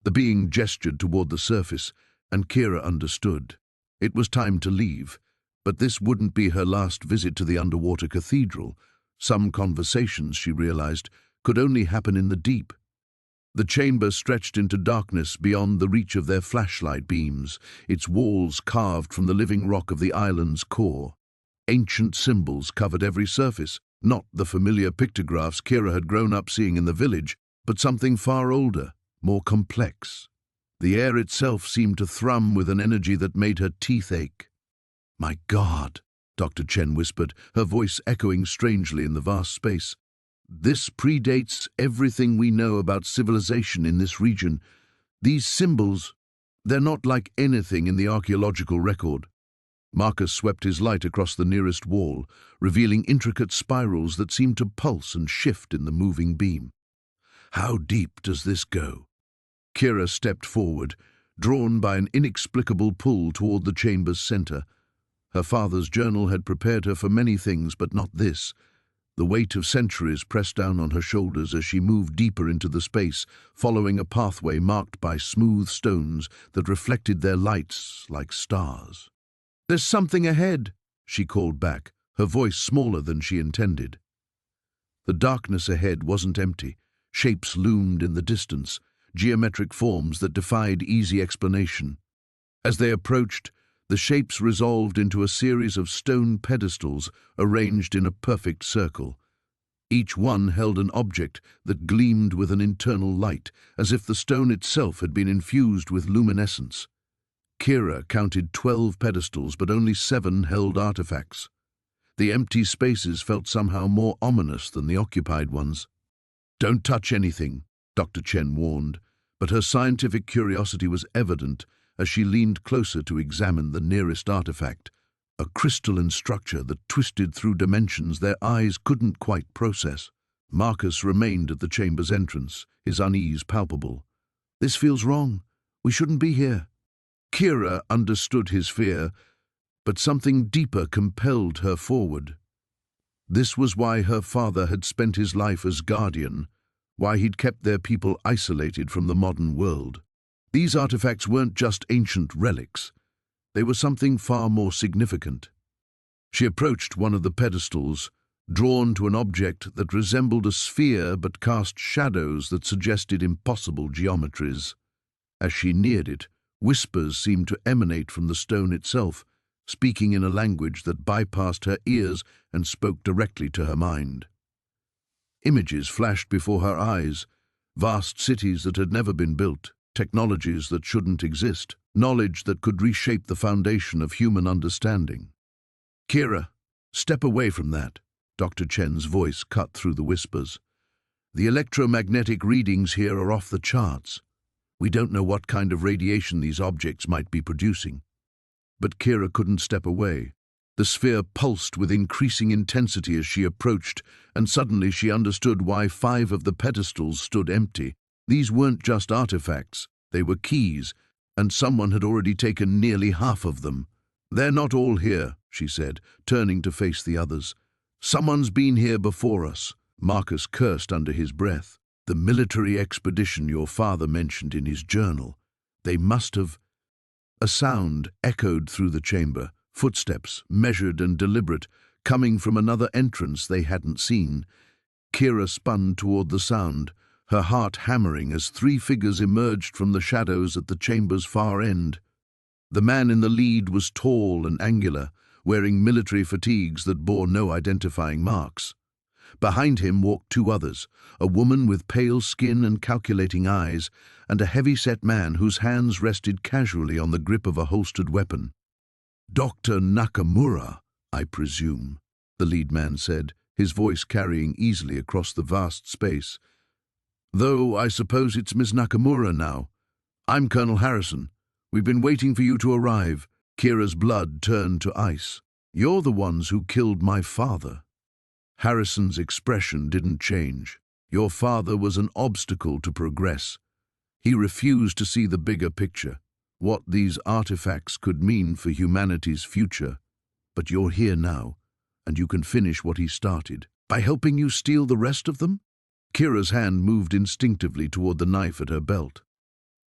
The being gestured toward the surface, and Kira understood. It was time to leave, but this wouldn't be her last visit to the underwater cathedral. Some conversations, she realized, could only happen in the deep. The chamber stretched into darkness beyond the reach of their flashlight beams, its walls carved from the living rock of the island's core. Ancient symbols covered every surface, not the familiar pictographs Kira had grown up seeing in the village, but something far older, more complex. The air itself seemed to thrum with an energy that made her teeth ache. "My God," Dr. Chen whispered, her voice echoing strangely in the vast space. "This predates everything we know about civilization in this region. These symbols, they're not like anything in the archaeological record." Marcus swept his light across the nearest wall, revealing intricate spirals that seemed to pulse and shift in the moving beam. "How deep does this go?" Kira stepped forward, drawn by an inexplicable pull toward the chamber's center. Her father's journal had prepared her for many things, but not this. The weight of centuries pressed down on her shoulders as she moved deeper into the space, following a pathway marked by smooth stones that reflected their lights like stars. "There's something ahead," she called back, her voice smaller than she intended. The darkness ahead wasn't empty. Shapes loomed in the distance, geometric forms that defied easy explanation. As they approached, the shapes resolved into a series of stone pedestals arranged in a perfect circle. Each one held an object that gleamed with an internal light, as if the stone itself had been infused with luminescence. Kira counted 12 pedestals, but only 7 held artifacts. The empty spaces felt somehow more ominous than the occupied ones. "Don't touch anything," Dr. Chen warned, but her scientific curiosity was evident as she leaned closer to examine the nearest artifact, a crystalline structure that twisted through dimensions their eyes couldn't quite process. Marcus remained at the chamber's entrance, his unease palpable. "This feels wrong. We shouldn't be here." Kira understood his fear, but something deeper compelled her forward. This was why her father had spent his life as guardian, why he'd kept their people isolated from the modern world. These artifacts weren't just ancient relics. They were something far more significant. She approached one of the pedestals, drawn to an object that resembled a sphere but cast shadows that suggested impossible geometries. As she neared it, whispers seemed to emanate from the stone itself, speaking in a language that bypassed her ears and spoke directly to her mind. Images flashed before her eyes, vast cities that had never been built, technologies that shouldn't exist, knowledge that could reshape the foundation of human understanding. "Kira, step away from that," Dr. Chen's voice cut through the whispers. "The electromagnetic readings here are off the charts. We don't know what kind of radiation these objects might be producing." But Kira couldn't step away. The sphere pulsed with increasing intensity as she approached, and suddenly she understood why 5 of the pedestals stood empty. These weren't just artifacts, they were keys, and someone had already taken nearly half of them. "They're not all here," she said, turning to face the others. "Someone's been here before us." Marcus cursed under his breath. "The military expedition your father mentioned in his journal. They must have—" A sound echoed through the chamber, footsteps, measured and deliberate, coming from another entrance they hadn't seen. Kira spun toward the sound, her heart hammering as 3 figures emerged from the shadows at the chamber's far end. The man in the lead was tall and angular, wearing military fatigues that bore no identifying marks. Behind him walked 2 others, a woman with pale skin and calculating eyes, and a heavy-set man whose hands rested casually on the grip of a holstered weapon. "Dr. Nakamura, I presume," the lead man said, his voice carrying easily across the vast space. "Though I suppose it's Ms. Nakamura now. I'm Colonel Harrison. We've been waiting for you to arrive." Kira's blood turned to ice. "You're the ones who killed my father." Harrison's expression didn't change. "Your father was an obstacle to progress. He refused to see the bigger picture, what these artifacts could mean for humanity's future. But you're here now, and you can finish what he started. By helping you steal the rest of them?" Kira's hand moved instinctively toward the knife at her belt.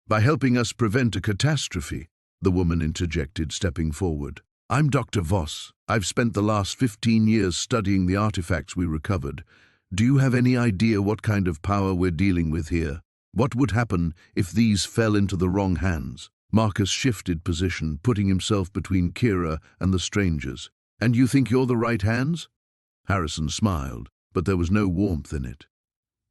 "By helping us prevent a catastrophe," the woman interjected, stepping forward. "I'm Dr. Voss. I've spent the last 15 years studying the artifacts we recovered. Do you have any idea what kind of power we're dealing with here?" What would happen if these fell into the wrong hands? Marcus shifted position, putting himself between Kira and the strangers. "And you think you're the right hands?" Harrison smiled, but there was no warmth in it.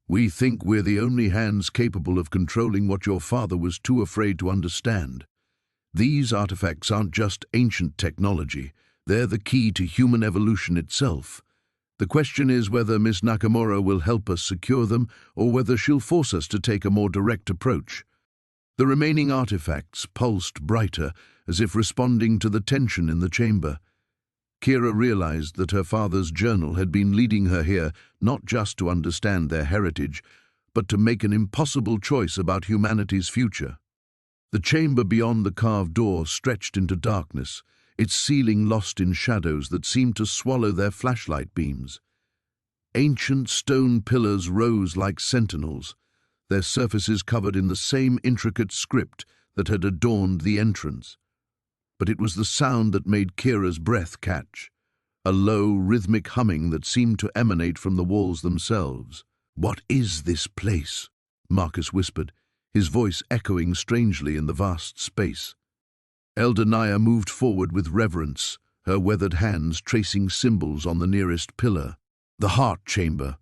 "We think we're the only hands capable of controlling what your father was too afraid to understand. These artifacts aren't just ancient technology, they're the key to human evolution itself. The question is whether Miss Nakamura will help us secure them or whether she'll force us to take a more direct approach." The remaining artifacts pulsed brighter, as if responding to the tension in the chamber. Kira realized that her father's journal had been leading her here not just to understand their heritage, but to make an impossible choice about humanity's future. The chamber beyond the carved door stretched into darkness, its ceiling lost in shadows that seemed to swallow their flashlight beams. Ancient stone pillars rose like sentinels, their surfaces covered in the same intricate script that had adorned the entrance. But it was the sound that made Kira's breath catch, a low, rhythmic humming that seemed to emanate from the walls themselves. "What is this place?" Marcus whispered, his voice echoing strangely in the vast space. Elder Naya moved forward with reverence, her weathered hands tracing symbols on the nearest pillar. "The heart chamber.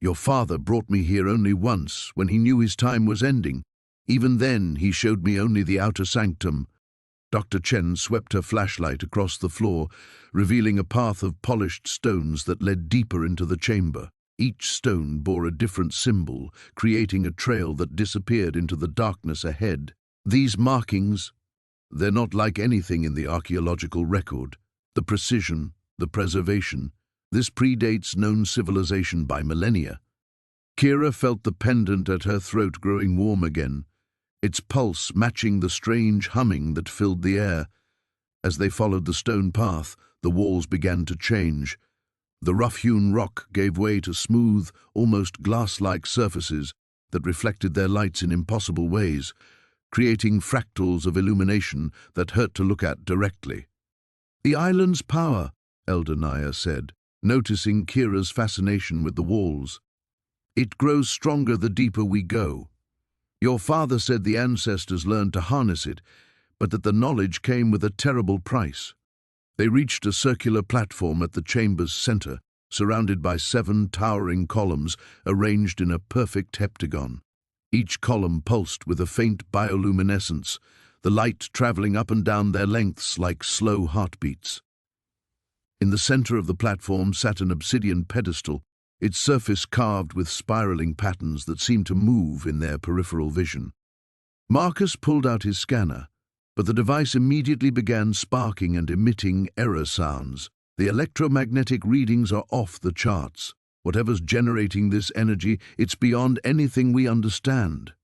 Your father brought me here only once, when he knew his time was ending. Even then, he showed me only the outer sanctum." Dr. Chen swept her flashlight across the floor, revealing a path of polished stones that led deeper into the chamber. Each stone bore a different symbol, creating a trail that disappeared into the darkness ahead. These markings, they're not like anything in the archaeological record. The precision, the preservation, this predates known civilization by millennia. Kira felt the pendant at her throat growing warm again, its pulse matching the strange humming that filled the air. As they followed the stone path, the walls began to change. The rough-hewn rock gave way to smooth, almost glass-like surfaces that reflected their lights in impossible ways, creating fractals of illumination that hurt to look at directly. "The island's power," Elder Naya said, noticing Kira's fascination with the walls. "It grows stronger the deeper we go. Your father said the ancestors learned to harness it, but that the knowledge came with a terrible price." They reached a circular platform at the chamber's center, surrounded by 7 towering columns arranged in a perfect heptagon. Each column pulsed with a faint bioluminescence, the light traveling up and down their lengths like slow heartbeats. In the center of the platform sat an obsidian pedestal, its surface carved with spiraling patterns that seemed to move in their peripheral vision. Marcus pulled out his scanner, but the device immediately began sparking and emitting error sounds. "The electromagnetic readings are off the charts. Whatever's generating this energy, it's beyond anything we understand."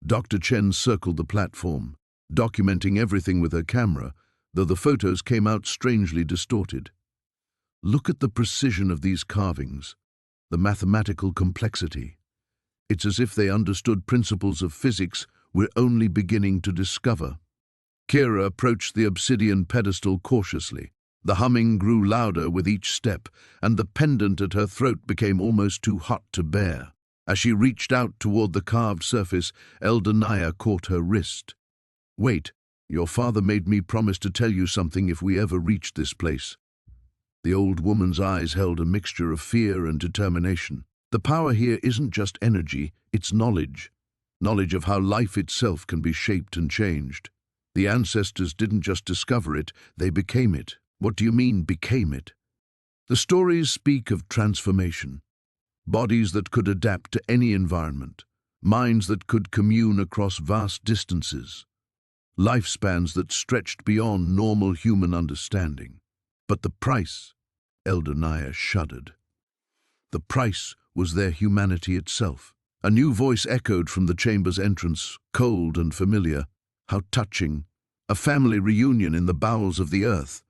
Dr. Chen circled the platform, documenting everything with her camera, though the photos came out strangely distorted. "Look at the precision of these carvings, the mathematical complexity. It's as if they understood principles of physics we're only beginning to discover." Kira approached the obsidian pedestal cautiously. The humming grew louder with each step, and the pendant at her throat became almost too hot to bear. As she reached out toward the carved surface, Elder Naya caught her wrist. "Wait, your father made me promise to tell you something if we ever reached this place." The old woman's eyes held a mixture of fear and determination. "The power here isn't just energy, it's knowledge. Knowledge of how life itself can be shaped and changed. The ancestors didn't just discover it, they became it." "What do you mean, became it?" "The stories speak of transformation. Bodies that could adapt to any environment. Minds that could commune across vast distances. Lifespans that stretched beyond normal human understanding. But the price," Elder Naya shuddered. "The price was their humanity itself." A new voice echoed from the chamber's entrance, cold and familiar. "How touching. A family reunion in the bowels of the earth."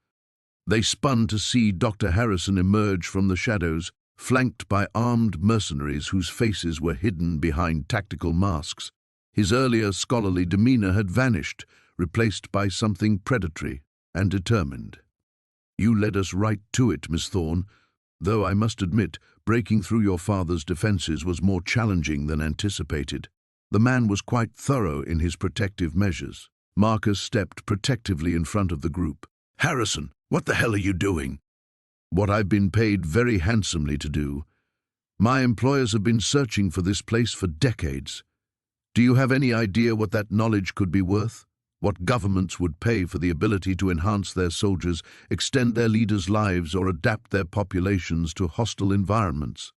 They spun to see Dr. Harrison emerge from the shadows, flanked by armed mercenaries whose faces were hidden behind tactical masks. His earlier scholarly demeanor had vanished, replaced by something predatory and determined. "You led us right to it, Miss Thorne, though I must admit, breaking through your father's defenses was more challenging than anticipated." The man was quite thorough in his protective measures. Marcus stepped protectively in front of the group. "Harrison, what the hell are you doing?" "What I've been paid very handsomely to do. My employers have been searching for this place for decades. Do you have any idea what that knowledge could be worth? What governments would pay for the ability to enhance their soldiers, extend their leaders' lives, or adapt their populations to hostile environments?"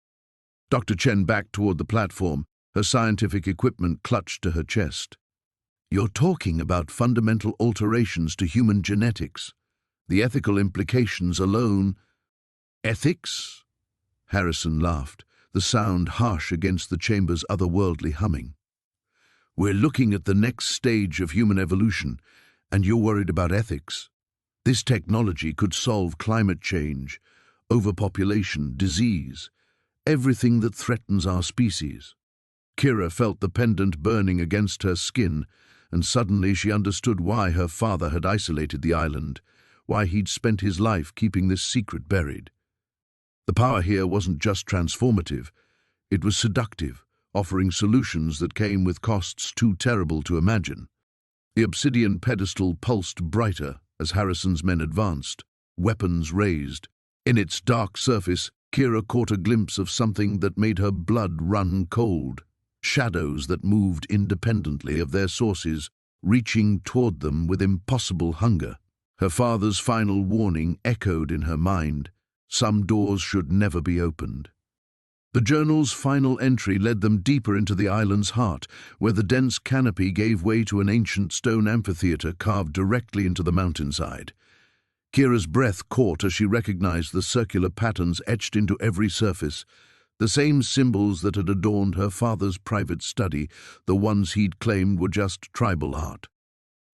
Dr. Chen backed toward the platform, her scientific equipment clutched to her chest. "You're talking about fundamental alterations to human genetics. The ethical implications alone—" "Ethics?" Harrison laughed, the sound harsh against the chamber's otherworldly humming. "We're looking at the next stage of human evolution, and you're worried about ethics? This technology could solve climate change, overpopulation, disease, everything that threatens our species." Kira felt the pendant burning against her skin, and suddenly she understood why her father had isolated the island, why he'd spent his life keeping this secret buried. The power here wasn't just transformative, it was seductive, offering solutions that came with costs too terrible to imagine. The obsidian pedestal pulsed brighter as Harrison's men advanced, weapons raised. In its dark surface, Kira caught a glimpse of something that made her blood run cold. Shadows that moved independently of their sources, reaching toward them with impossible hunger. Her father's final warning echoed in her mind: some doors should never be opened. The journal's final entry led them deeper into the island's heart, where the dense canopy gave way to an ancient stone amphitheater carved directly into the mountainside. Kira's breath caught as she recognized the circular patterns etched into every surface, the same symbols that had adorned her father's private study, the ones he'd claimed were just tribal art.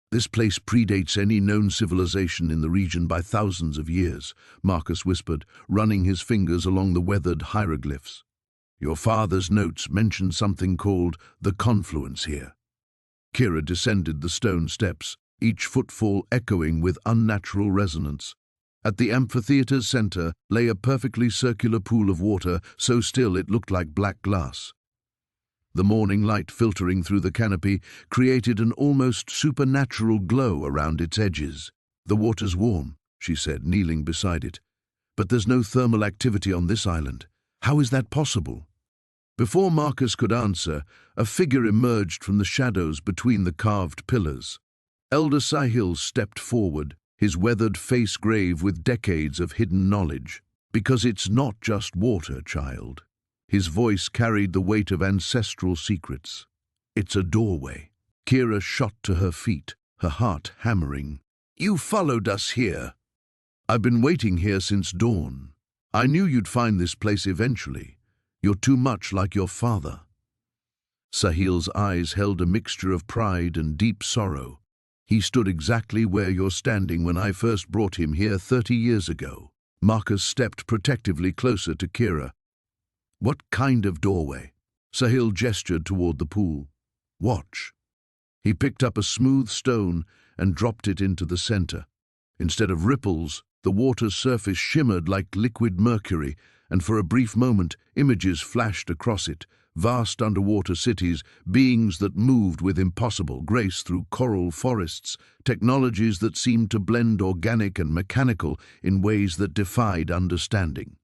"This place predates any known civilization in the region by thousands of years," Marcus whispered, running his fingers along the weathered hieroglyphs. "Your father's notes mention something called the confluence here." Kira descended the stone steps, each footfall echoing with unnatural resonance. At the amphitheater's center lay a perfectly circular pool of water, so still it looked like black glass. The morning light filtering through the canopy created an almost supernatural glow around its edges. "The water's warm," she said, kneeling beside it. "But there's no thermal activity on this island. How is that possible?" Before Marcus could answer, a figure emerged from the shadows between the carved pillars. Elder Sahil stepped forward, his weathered face grave with decades of hidden knowledge. "Because it's not just water, child." His voice carried the weight of ancestral secrets. "It's a doorway." Kira shot to her feet, her heart hammering. "You followed us here." "I've been waiting here since dawn. I knew you'd find this place eventually. You're too much like your father." Sahil's eyes held a mixture of pride and deep sorrow. "He stood exactly where you're standing when I first brought him here 30 years ago." Marcus stepped protectively closer to Kira. "What kind of doorway?" Sahil gestured toward the pool. "Watch." He picked up a smooth stone and dropped it into the center. Instead of ripples, the water's surface shimmered like liquid mercury, and for a brief moment, images flashed across it. Vast underwater cities, beings that moved with impossible grace through coral forests, technologies that seemed to blend organic and mechanical in ways that defied understanding.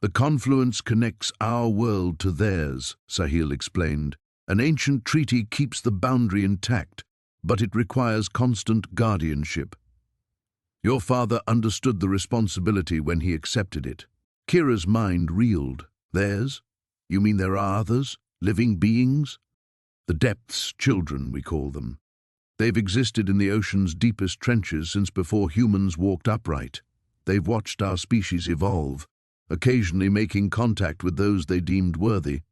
"The confluence connects our world to theirs," Sahil explained. "An ancient treaty keeps the boundary intact, but it requires constant guardianship. Your father understood the responsibility when he accepted it." Kira's mind reeled. "Theirs? You mean there are others? Living beings?" "The depths children, we call them. They've existed in the ocean's deepest trenches since before humans walked upright. They've watched our species evolve, occasionally making contact with those they deemed worthy."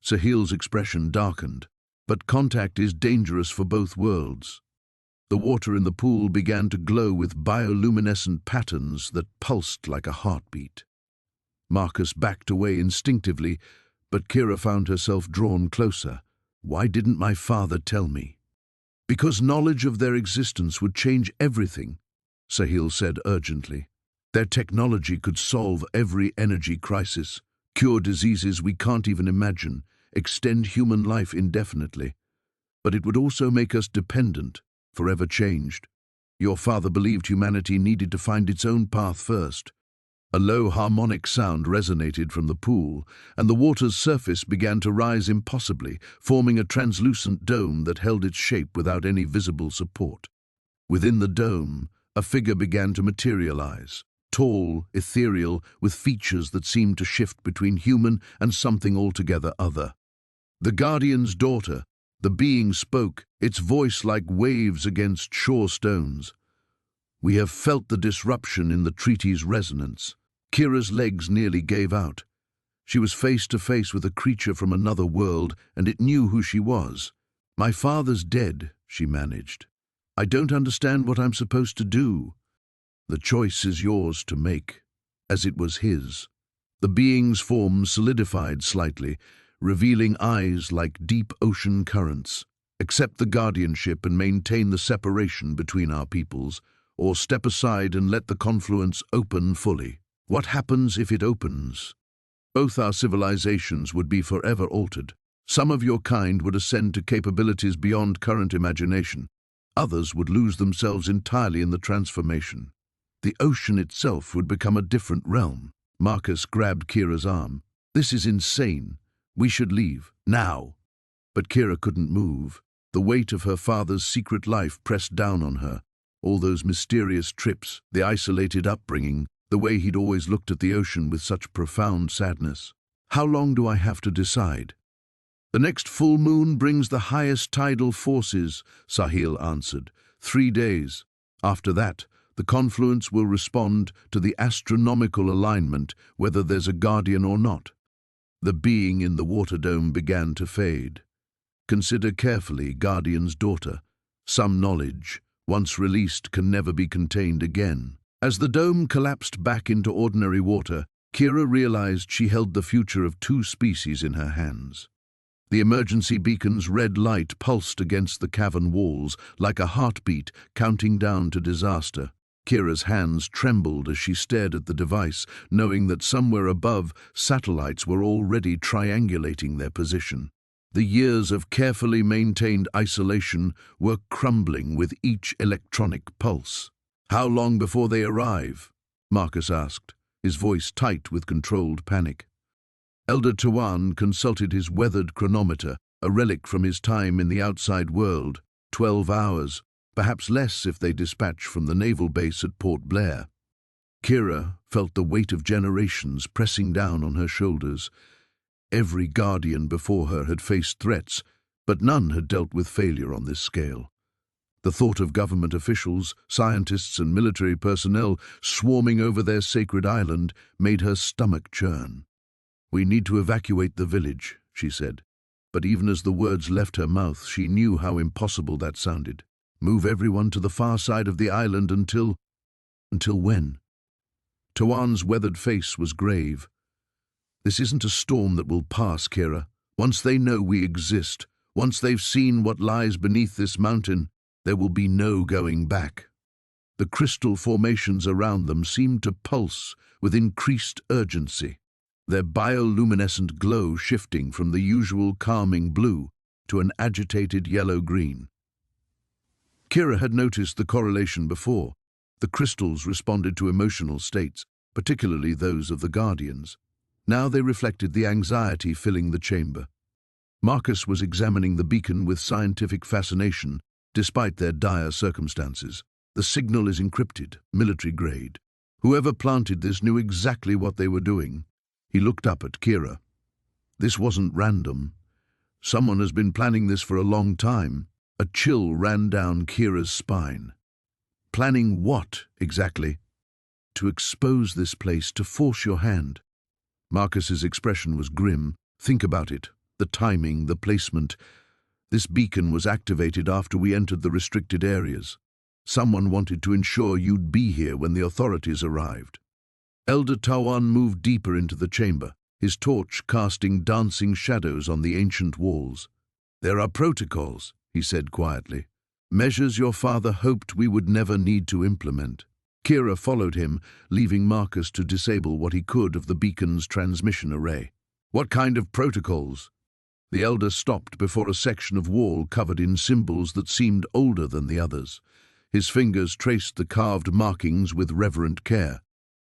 Sahil's expression darkened. "But contact is dangerous for both worlds." The water in the pool began to glow with bioluminescent patterns that pulsed like a heartbeat. Marcus backed away instinctively, but Kira found herself drawn closer. "Why didn't my father tell me?" "Because knowledge of their existence would change everything," Sahil said urgently. "Their technology could solve every energy crisis, cure diseases we can't even imagine, extend human life indefinitely. But it would also make us dependent, forever changed. Your father believed humanity needed to find its own path first. A low harmonic sound resonated from the pool, and the water's surface began to rise impossibly, forming a translucent dome that held its shape without any visible support. Within the dome, a figure began to materialize, tall, ethereal, with features that seemed to shift between human and something altogether other. The Guardian's daughter, the being spoke, its voice like waves against shore stones. We have felt the disruption in the treaty's resonance. Kira's legs nearly gave out. She was face to face with a creature from another world, and it knew who she was. My father's dead, she managed. I don't understand what I'm supposed to do. The choice is yours to make, as it was his. The being's form solidified slightly, revealing eyes like deep ocean currents. Accept the guardianship and maintain the separation between our peoples, or step aside and let the confluence open fully. What happens if it opens? Both our civilizations would be forever altered. Some of your kind would ascend to capabilities beyond current imagination. Others would lose themselves entirely in the transformation. The ocean itself would become a different realm. Marcus grabbed Kira's arm. This is insane. We should leave, now. But Kira couldn't move. The weight of her father's secret life pressed down on her. All those mysterious trips, the isolated upbringing, the way he'd always looked at the ocean with such profound sadness. How long do I have to decide? The next full moon brings the highest tidal forces, Sahil answered. 3 days. After that, the confluence will respond to the astronomical alignment, whether there's a guardian or not. The being in the water dome began to fade. Consider carefully, Guardian's daughter. Some knowledge, once released, can never be contained again. As the dome collapsed back into ordinary water, Kira realized she held the future of 2 species in her hands. The emergency beacon's red light pulsed against the cavern walls like a heartbeat counting down to disaster. Kira's hands trembled as she stared at the device, knowing that somewhere above, satellites were already triangulating their position. The years of carefully maintained isolation were crumbling with each electronic pulse. How long before they arrive? Marcus asked, his voice tight with controlled panic. Elder Tawan consulted his weathered chronometer, a relic from his time in the outside world. 12 hours, perhaps less if they dispatch from the naval base at Port Blair. Kira felt the weight of generations pressing down on her shoulders. Every guardian before her had faced threats, but none had dealt with failure on this scale. The thought of government officials, scientists and military personnel swarming over their sacred island made her stomach churn. We need to evacuate the village, she said. But even as the words left her mouth, she knew how impossible that sounded. Move everyone to the far side of the island until when? Tawan's weathered face was grave. This isn't a storm that will pass, Kira. Once they know we exist, once they've seen what lies beneath this mountain, there will be no going back. The crystal formations around them seemed to pulse with increased urgency, their bioluminescent glow shifting from the usual calming blue to an agitated yellow-green. Kira had noticed the correlation before. The crystals responded to emotional states, particularly those of the Guardians. Now they reflected the anxiety filling the chamber. Marcus was examining the beacon with scientific fascination, despite their dire circumstances. The signal is encrypted, military grade. Whoever planted this knew exactly what they were doing. He looked up at Kira. This wasn't random. Someone has been planning this for a long time. A chill ran down Kira's spine. Planning what, exactly? To expose this place, to force your hand. Marcus's expression was grim. Think about it. The timing, the placement. This beacon was activated after we entered the restricted areas. Someone wanted to ensure you'd be here when the authorities arrived. Elder Tawan moved deeper into the chamber, his torch casting dancing shadows on the ancient walls. There are protocols, he said quietly. Measures your father hoped we would never need to implement. Kira followed him, leaving Marcus to disable what he could of the beacon's transmission array. What kind of protocols? The elder stopped before a section of wall covered in symbols that seemed older than the others. His fingers traced the carved markings with reverent care.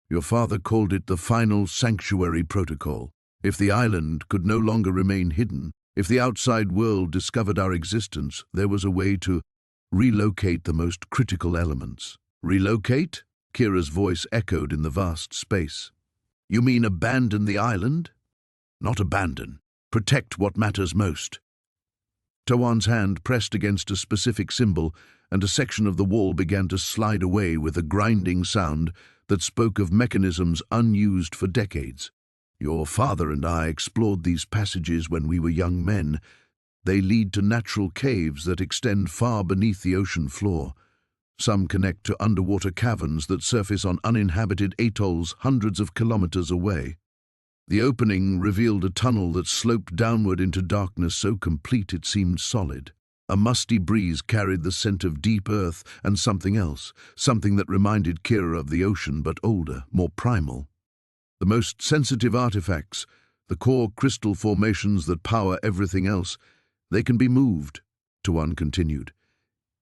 Your father called it the final sanctuary protocol. If the island could no longer remain hidden, if the outside world discovered our existence, there was a way to relocate the most critical elements. Relocate? Kira's voice echoed in the vast space. You mean abandon the island? Not abandon. Protect what matters most. Tawan's hand pressed against a specific symbol, and a section of the wall began to slide away with a grinding sound that spoke of mechanisms unused for decades. Your father and I explored these passages when we were young men. They lead to natural caves that extend far beneath the ocean floor. Some connect to underwater caverns that surface on uninhabited atolls hundreds of kilometers away. The opening revealed a tunnel that sloped downward into darkness so complete it seemed solid. A musty breeze carried the scent of deep earth and something else, something that reminded Kira of the ocean but older, more primal. The most sensitive artifacts, the core crystal formations that power everything else, they can be moved, Tawan continued.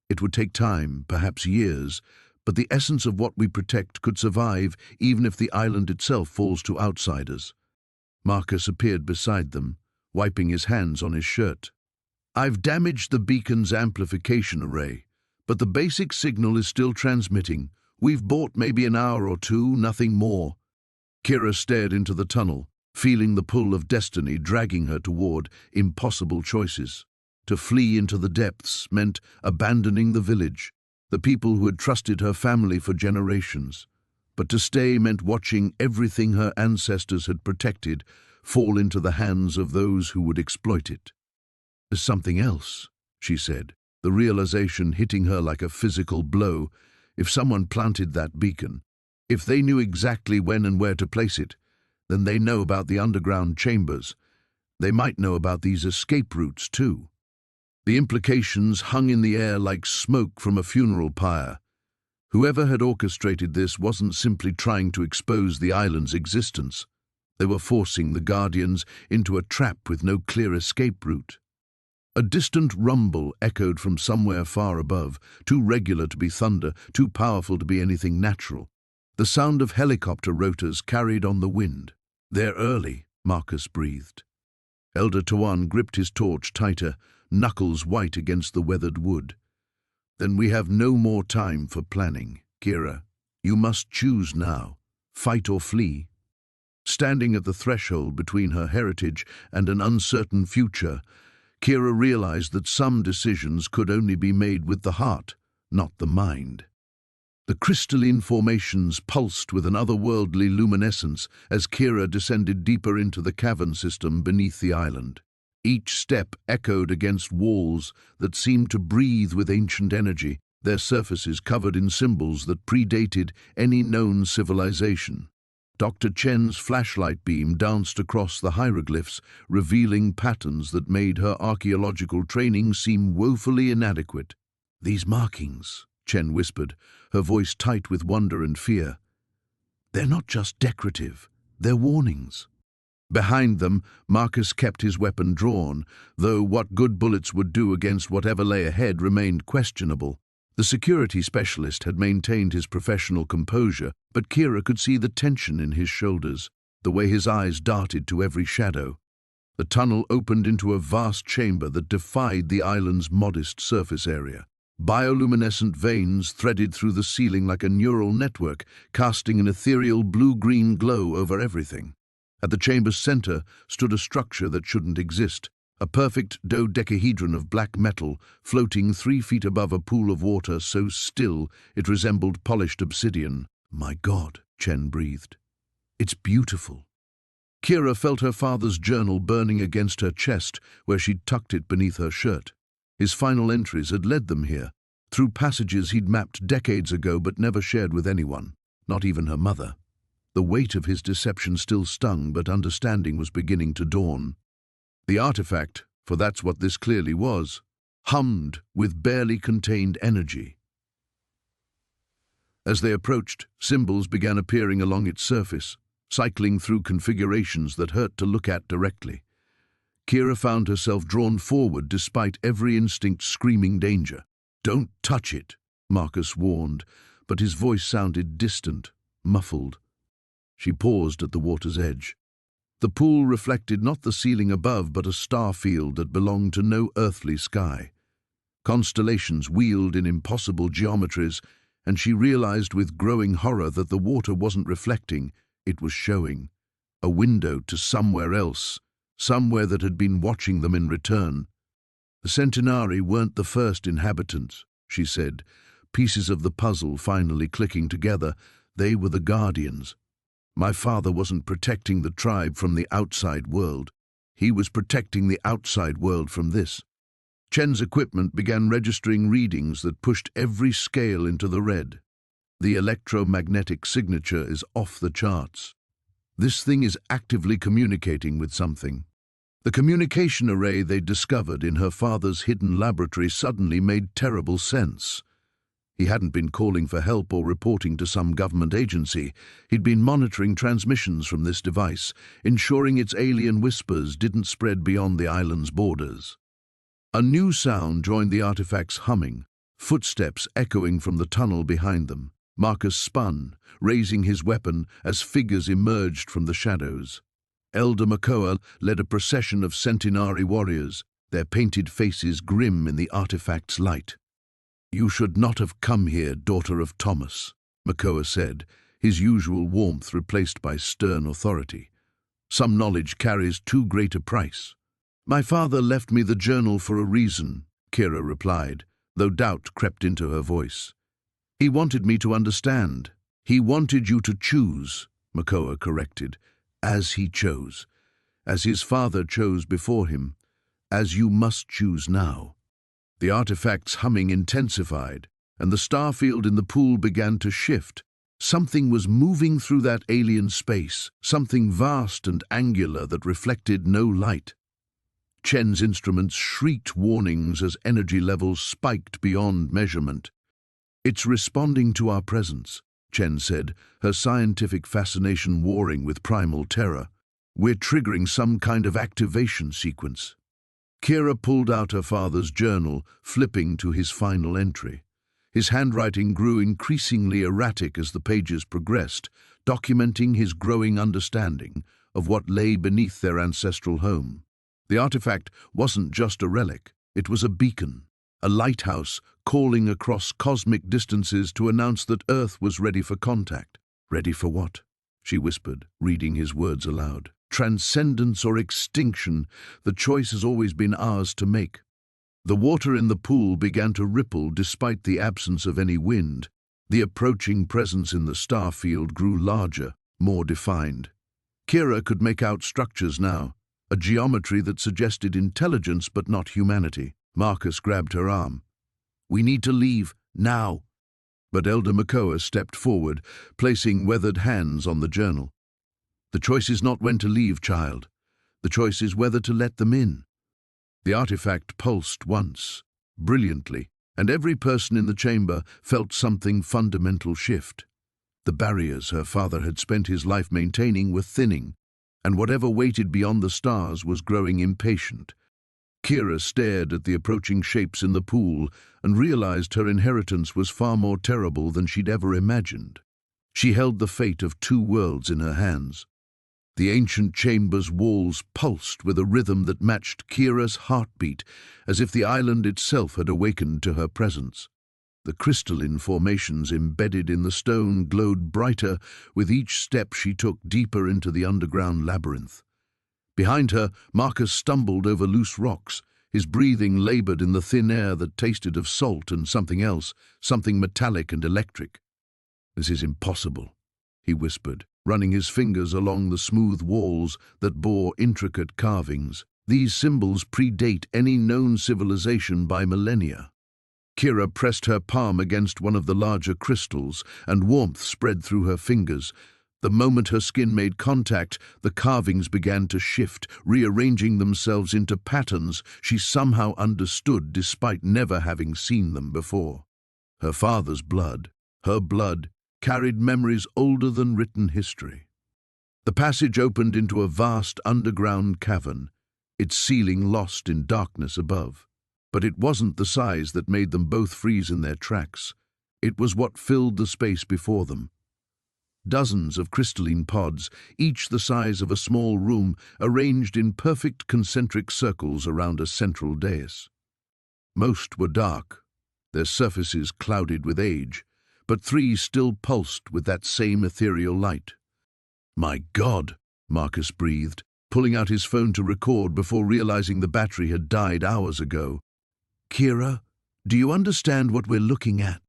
It would take time, perhaps years, but the essence of what we protect could survive even if the island itself falls to outsiders. Marcus appeared beside them, wiping his hands on his shirt. I've damaged the beacon's amplification array, but the basic signal is still transmitting. We've bought maybe an hour or two, nothing more. Kira stared into the tunnel, feeling the pull of destiny dragging her toward impossible choices. To flee into the depths meant abandoning the village, the people who had trusted her family for generations. But to stay meant watching everything her ancestors had protected fall into the hands of those who would exploit it. There's something else, she said, the realization hitting her like a physical blow. If someone planted that beacon, if they knew exactly when and where to place it, then they know about the underground chambers. They might know about these escape routes too. The implications hung in the air like smoke from a funeral pyre. Whoever had orchestrated this wasn't simply trying to expose the island's existence. They were forcing the Guardians into a trap with no clear escape route. A distant rumble echoed from somewhere far above, too regular to be thunder, too powerful to be anything natural. The sound of helicopter rotors carried on the wind. They're early, Marcus breathed. Elder Tawan gripped his torch tighter, knuckles white against the weathered wood. Then we have no more time for planning, Kira. You must choose now, fight or flee. Standing at the threshold between her heritage and an uncertain future, Kira realized that some decisions could only be made with the heart, not the mind. The crystalline formations pulsed with an otherworldly luminescence as Kira descended deeper into the cavern system beneath the island. Each step echoed against walls that seemed to breathe with ancient energy, their surfaces covered in symbols that predated any known civilization. Dr. Chen's flashlight beam danced across the hieroglyphs, revealing patterns that made her archaeological training seem woefully inadequate. These markings, Chen whispered, her voice tight with wonder and fear. They're not just decorative, they're warnings. Behind them, Marcus kept his weapon drawn, though what good bullets would do against whatever lay ahead remained questionable. The security specialist had maintained his professional composure, but Kira could see the tension in his shoulders, the way his eyes darted to every shadow. The tunnel opened into a vast chamber that defied the island's modest surface area. Bioluminescent veins threaded through the ceiling like a neural network, casting an ethereal blue-green glow over everything. At the chamber's center stood a structure that shouldn't exist, a perfect dodecahedron of black metal floating 3 feet above a pool of water so still it resembled polished obsidian. My God, Chen breathed. It's beautiful. Kira felt her father's journal burning against her chest where she'd tucked it beneath her shirt. His final entries had led them here, through passages he'd mapped decades ago but never shared with anyone, not even her mother. The weight of his deception still stung, but understanding was beginning to dawn. The artifact, for that's what this clearly was, hummed with barely contained energy. As they approached, symbols began appearing along its surface, cycling through configurations that hurt to look at directly. Kira found herself drawn forward despite every instinct screaming danger. "Don't touch it," Marcus warned, but his voice sounded distant, muffled. She paused at the water's edge. The pool reflected not the ceiling above, but a star field that belonged to no earthly sky. Constellations wheeled in impossible geometries, and she realized with growing horror that the water wasn't reflecting, it was showing. A window to somewhere else, somewhere that had been watching them in return. "The Sentinelese weren't the first inhabitants," she said, pieces of the puzzle finally clicking together. "They were the guardians. My father wasn't protecting the tribe from the outside world. He was protecting the outside world from this." Chen's equipment began registering readings that pushed every scale into the red. "The electromagnetic signature is off the charts. This thing is actively communicating with something." The communication array they'd discovered in her father's hidden laboratory suddenly made terrible sense. He hadn't been calling for help or reporting to some government agency. He'd been monitoring transmissions from this device, ensuring its alien whispers didn't spread beyond the island's borders. A new sound joined the artifact's humming, footsteps echoing from the tunnel behind them. Marcus spun, raising his weapon as figures emerged from the shadows. Elder Makoa led a procession of Sentinelese warriors, their painted faces grim in the artifact's light. "You should not have come here, daughter of Thomas," Makoa said, his usual warmth replaced by stern authority. "Some knowledge carries too great a price." "My father left me the journal for a reason," Kira replied, though doubt crept into her voice. "He wanted me to understand." "He wanted you to choose," Makoa corrected, "as he chose, as his father chose before him, as you must choose now." The artifact's humming intensified, and the starfield in the pool began to shift. Something was moving through that alien space, something vast and angular that reflected no light. Chen's instruments shrieked warnings as energy levels spiked beyond measurement. "It's responding to our presence," Chen said, her scientific fascination warring with primal terror. "We're triggering some kind of activation sequence." Kira pulled out her father's journal, flipping to his final entry. His handwriting grew increasingly erratic as the pages progressed, documenting his growing understanding of what lay beneath their ancestral home. The artifact wasn't just a relic, it was a beacon, a lighthouse calling across cosmic distances to announce that Earth was ready for contact. "Ready for what?" she whispered, reading his words aloud. "Transcendence or extinction, the choice has always been ours to make." The water in the pool began to ripple despite the absence of any wind. The approaching presence in the star field grew larger, more defined. Kira could make out structures now, a geometry that suggested intelligence but not humanity. Marcus grabbed her arm. "We need to leave, now." But Elder Makoa stepped forward, placing weathered hands on the journal. "The choice is not when to leave, child. The choice is whether to let them in." The artifact pulsed once, brilliantly, and every person in the chamber felt something fundamental shift. The barriers her father had spent his life maintaining were thinning, and whatever waited beyond the stars was growing impatient. Kira stared at the approaching shapes in the pool and realized her inheritance was far more terrible than she'd ever imagined. She held the fate of two worlds in her hands. The ancient chamber's walls pulsed with a rhythm that matched Kira's heartbeat, as if the island itself had awakened to her presence. The crystalline formations embedded in the stone glowed brighter with each step she took deeper into the underground labyrinth. Behind her, Marcus stumbled over loose rocks, his breathing labored in the thin air that tasted of salt and something else, something metallic and electric. "This is impossible," he whispered, running his fingers along the smooth walls that bore intricate carvings. "These symbols predate any known civilization by millennia." Kira pressed her palm against one of the larger crystals, and warmth spread through her fingers. The moment her skin made contact, the carvings began to shift, rearranging themselves into patterns she somehow understood despite never having seen them before. Her father's blood, her blood, carried memories older than written history. The passage opened into a vast underground cavern, its ceiling lost in darkness above. But it wasn't the size that made them both freeze in their tracks. It was what filled the space before them. Dozens of crystalline pods, each the size of a small room, arranged in perfect concentric circles around a central dais. Most were dark, their surfaces clouded with age, but 3 still pulsed with that same ethereal light. "My God," Marcus breathed, pulling out his phone to record before realizing the battery had died hours ago. "Kira, do you understand what we're looking at?"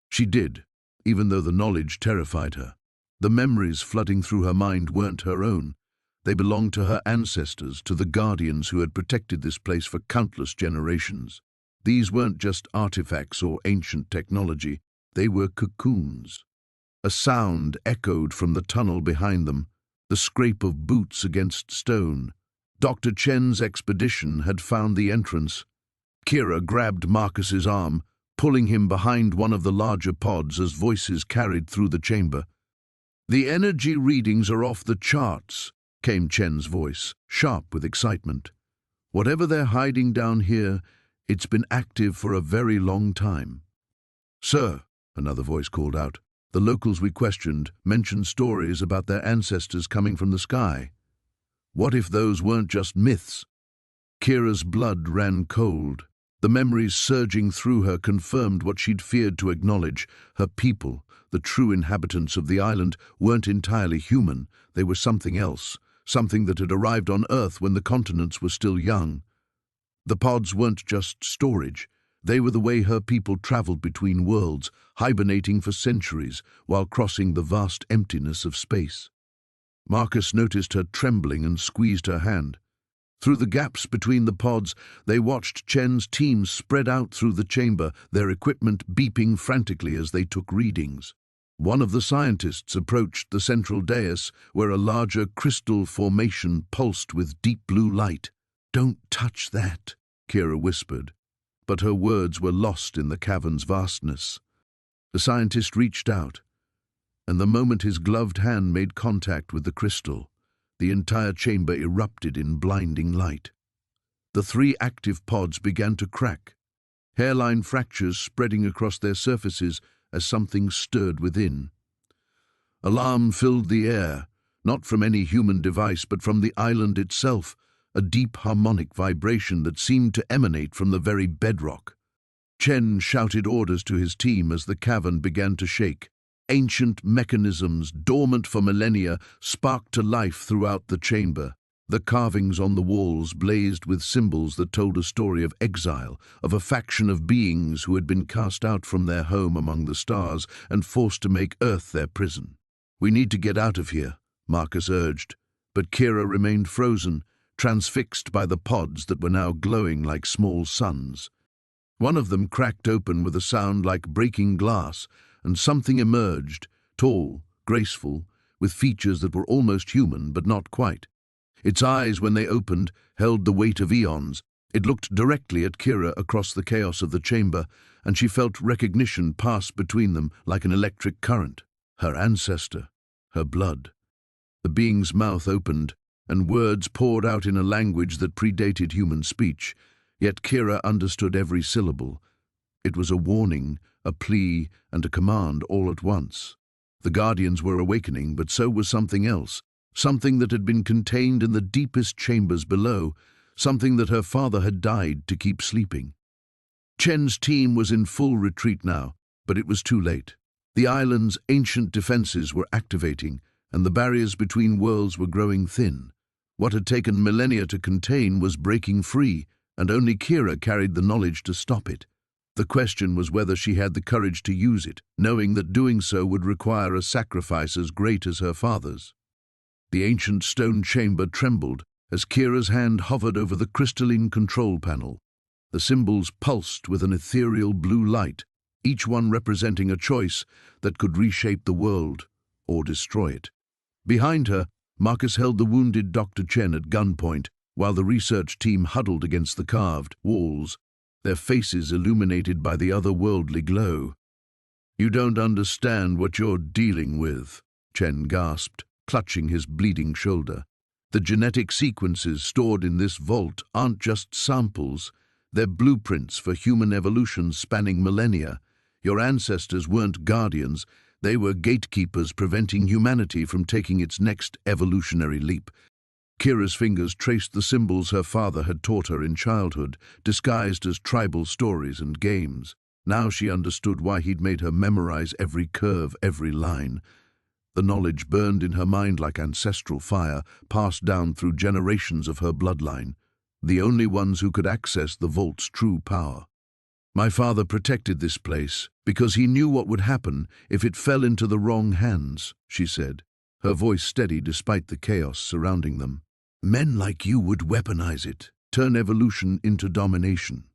She did, even though the knowledge terrified her. The memories flooding through her mind weren't her own. They belonged to her ancestors, to the guardians who had protected this place for countless generations. These weren't just artifacts or ancient technology, they were cocoons. A sound echoed from the tunnel behind them, the scrape of boots against stone. Dr. Chen's expedition had found the entrance. Kira grabbed Marcus's arm, pulling him behind one of the larger pods as voices carried through the chamber. "The energy readings are off the charts," came Chen's voice, sharp with excitement. "Whatever they're hiding down here, it's been active for a very long time." "Sir," another voice called out, "the locals we questioned mentioned stories about their ancestors coming from the sky. What if those weren't just myths?" Kira's blood ran cold. The memories surging through her confirmed what she'd feared to acknowledge. Her people, the true inhabitants of the island, weren't entirely human. They were something else, something that had arrived on Earth when the continents were still young. The pods weren't just storage. They were the way her people traveled between worlds, hibernating for centuries while crossing the vast emptiness of space. Marcus noticed her trembling and squeezed her hand. Through the gaps between the pods, they watched Chen's team spread out through the chamber, their equipment beeping frantically as they took readings. One of the scientists approached the central dais, where a larger crystal formation pulsed with deep blue light. "Don't touch that," Kira whispered, but her words were lost in the cavern's vastness. The scientist reached out, and the moment his gloved hand made contact with the crystal, the entire chamber erupted in blinding light. The 3 active pods began to crack, hairline fractures spreading across their surfaces as something stirred within. Alarm filled the air, not from any human device but from the island itself, a deep harmonic vibration that seemed to emanate from the very bedrock. Chen shouted orders to his team as the cavern began to shake. Ancient mechanisms, dormant for millennia, sparked to life throughout the chamber. The carvings on the walls blazed with symbols that told a story of exile, of a faction of beings who had been cast out from their home among the stars and forced to make Earth their prison. "We need to get out of here," Marcus urged, but Kira remained frozen, transfixed by the pods that were now glowing like small suns. One of them cracked open with a sound like breaking glass, and something emerged, tall, graceful, with features that were almost human but not quite. Its eyes, when they opened, held the weight of eons. It looked directly at Kira across the chaos of the chamber, and she felt recognition pass between them like an electric current. Her ancestor, her blood. The being's mouth opened, and words poured out in a language that predated human speech, yet Kira understood every syllable. It was a warning, a plea, and a command all at once. The Guardians were awakening, but so was something else, something that had been contained in the deepest chambers below, something that her father had died to keep sleeping. Chen's team was in full retreat now, but it was too late. The island's ancient defenses were activating, and the barriers between worlds were growing thin. What had taken millennia to contain was breaking free, and only Kira carried the knowledge to stop it. The question was whether she had the courage to use it, knowing that doing so would require a sacrifice as great as her father's. The ancient stone chamber trembled as Kira's hand hovered over the crystalline control panel. The symbols pulsed with an ethereal blue light, each one representing a choice that could reshape the world or destroy it. Behind her, Marcus held the wounded Dr. Chen at gunpoint, while the research team huddled against the carved walls, their faces illuminated by the otherworldly glow. "You don't understand what you're dealing with," Chen gasped, clutching his bleeding shoulder. The genetic sequences stored in this vault aren't just samples, they're blueprints for human evolution spanning millennia. Your ancestors weren't guardians, they were gatekeepers preventing humanity from taking its next evolutionary leap. Kira's fingers traced the symbols her father had taught her in childhood, disguised as tribal stories and games. Now she understood why he'd made her memorize every curve, every line. The knowledge burned in her mind like ancestral fire, passed down through generations of her bloodline, the only ones who could access the vault's true power. My father protected this place because he knew what would happen if it fell into the wrong hands, she said, her voice steady despite the chaos surrounding them. Men like you would weaponize it, turn evolution into domination.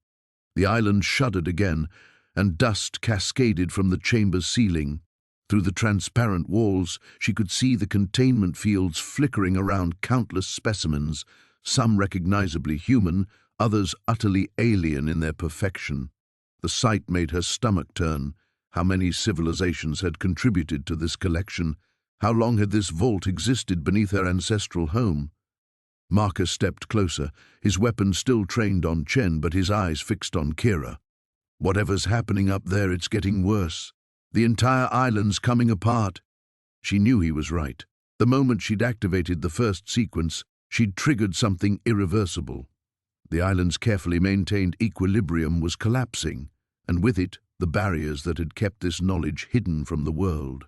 The island shuddered again, and dust cascaded from the chamber's ceiling. Through the transparent walls, she could see the containment fields flickering around countless specimens, some recognizably human, others utterly alien in their perfection. The sight made her stomach turn. How many civilizations had contributed to this collection? How long had this vault existed beneath her ancestral home? Marcus stepped closer, his weapon still trained on Chen, but his eyes fixed on Kira. Whatever's happening up there, it's getting worse. The entire island's coming apart. She knew he was right. The moment she'd activated the first sequence, she'd triggered something irreversible. The island's carefully maintained equilibrium was collapsing, and with it, the barriers that had kept this knowledge hidden from the world.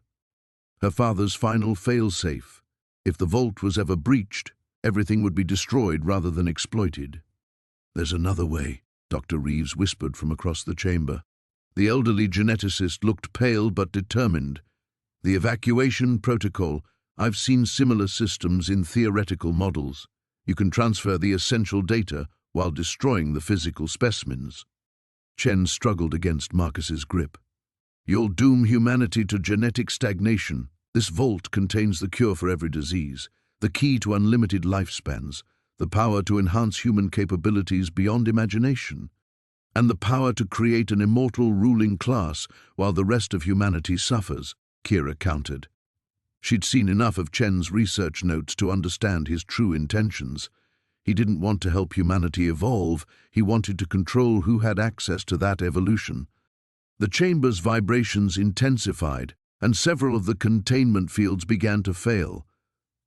Her father's final fail-safe. If the vault was ever breached, everything would be destroyed rather than exploited. There's another way, Dr. Reeves whispered from across the chamber. The elderly geneticist looked pale but determined. The evacuation protocol. I've seen similar systems in theoretical models. You can transfer the essential data while destroying the physical specimens. Chen struggled against Marcus's grip. You'll doom humanity to genetic stagnation. This vault contains the cure for every disease, the key to unlimited lifespans, the power to enhance human capabilities beyond imagination, and the power to create an immortal ruling class while the rest of humanity suffers, Kira countered. She'd seen enough of Chen's research notes to understand his true intentions. He didn't want to help humanity evolve, he wanted to control who had access to that evolution. The chamber's vibrations intensified, and several of the containment fields began to fail.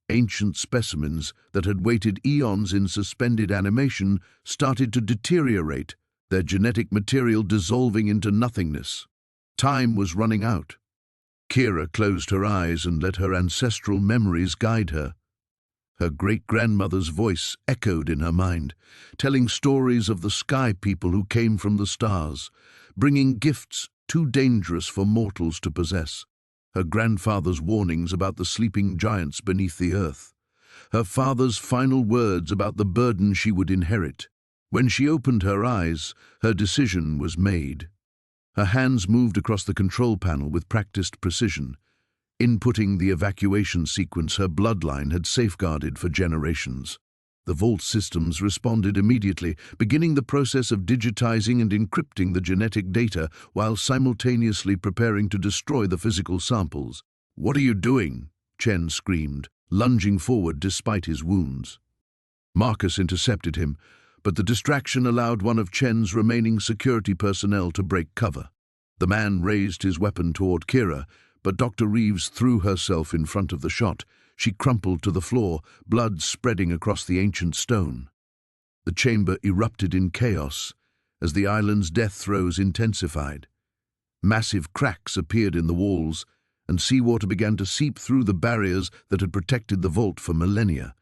Ancient specimens that had waited eons in suspended animation started to deteriorate, their genetic material dissolving into nothingness. Time was running out. Kira closed her eyes and let her ancestral memories guide her. Her great-grandmother's voice echoed in her mind, telling stories of the sky people who came from the stars, bringing gifts too dangerous for mortals to possess. Her grandfather's warnings about the sleeping giants beneath the earth. Her father's final words about the burden she would inherit. When she opened her eyes, her decision was made. Her hands moved across the control panel with practiced precision. Inputting the evacuation sequence her bloodline had safeguarded for generations. The vault systems responded immediately, beginning the process of digitizing and encrypting the genetic data while simultaneously preparing to destroy the physical samples. "What are you doing?" Chen screamed, lunging forward despite his wounds. Marcus intercepted him, but the distraction allowed one of Chen's remaining security personnel to break cover. The man raised his weapon toward Kira, but Dr. Reeves threw herself in front of the shot. She crumpled to the floor, blood spreading across the ancient stone. The chamber erupted in chaos as the island's death throes intensified. Massive cracks appeared in the walls, and seawater began to seep through the barriers that had protected the vault for millennia.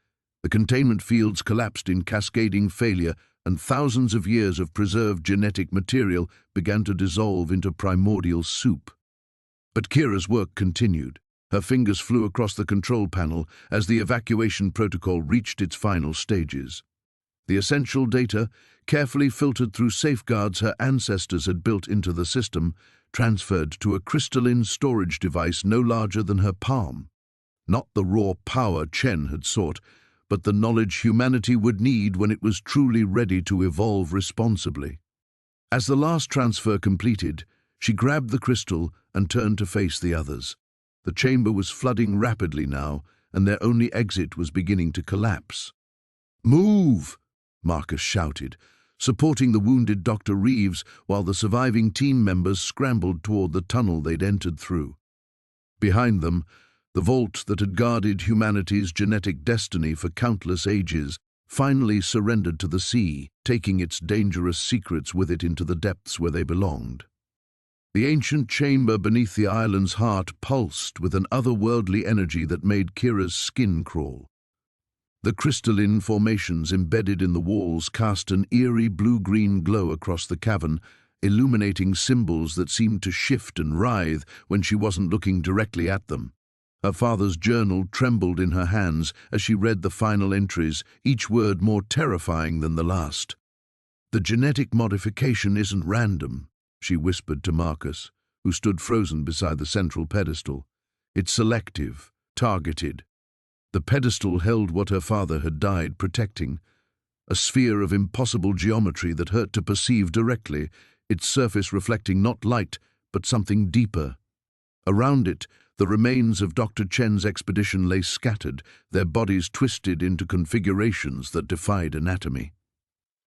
The containment fields collapsed in cascading failure, and thousands of years of preserved genetic material began to dissolve into primordial soup. But Kira's work continued. Her fingers flew across the control panel as the evacuation protocol reached its final stages. The essential data, carefully filtered through safeguards her ancestors had built into the system, transferred to a crystalline storage device no larger than her palm. Not the raw power Chen had sought, but the knowledge humanity would need when it was truly ready to evolve responsibly. As the last transfer completed, she grabbed the crystal and turned to face the others. The chamber was flooding rapidly now, and their only exit was beginning to collapse. "Move!" Marcus shouted, supporting the wounded Dr. Reeves while the surviving team members scrambled toward the tunnel they'd entered through. Behind them, the vault that had guarded humanity's genetic destiny for countless ages finally surrendered to the sea, taking its dangerous secrets with it into the depths where they belonged. The ancient chamber beneath the island's heart pulsed with an otherworldly energy that made Kira's skin crawl. The crystalline formations embedded in the walls cast an eerie blue-green glow across the cavern, illuminating symbols that seemed to shift and writhe when she wasn't looking directly at them. Her father's journal trembled in her hands as she read the final entries, each word more terrifying than the last. "The genetic modification isn't random," she whispered to Marcus, who stood frozen beside the central pedestal. "It's selective, targeted." The pedestal held what her father had died protecting, a sphere of impossible geometry that hurt to perceive directly, its surface reflecting not light, but something deeper. Around it, the remains of Dr. Chen's expedition lay scattered, their bodies twisted into configurations that defied anatomy.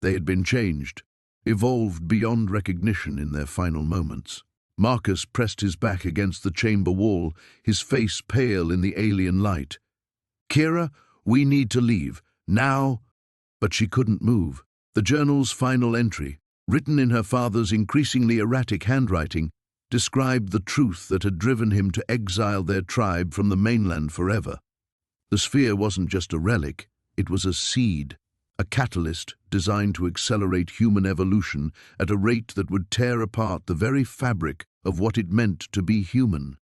They had been changed, evolved beyond recognition in their final moments. Marcus pressed his back against the chamber wall, his face pale in the alien light. "Kira, we need to leave, now." But she couldn't move. The journal's final entry, written in her father's increasingly erratic handwriting, described the truth that had driven him to exile their tribe from the mainland forever. The sphere wasn't just a relic, it was a seed, a catalyst designed to accelerate human evolution at a rate that would tear apart the very fabric of what it meant to be human.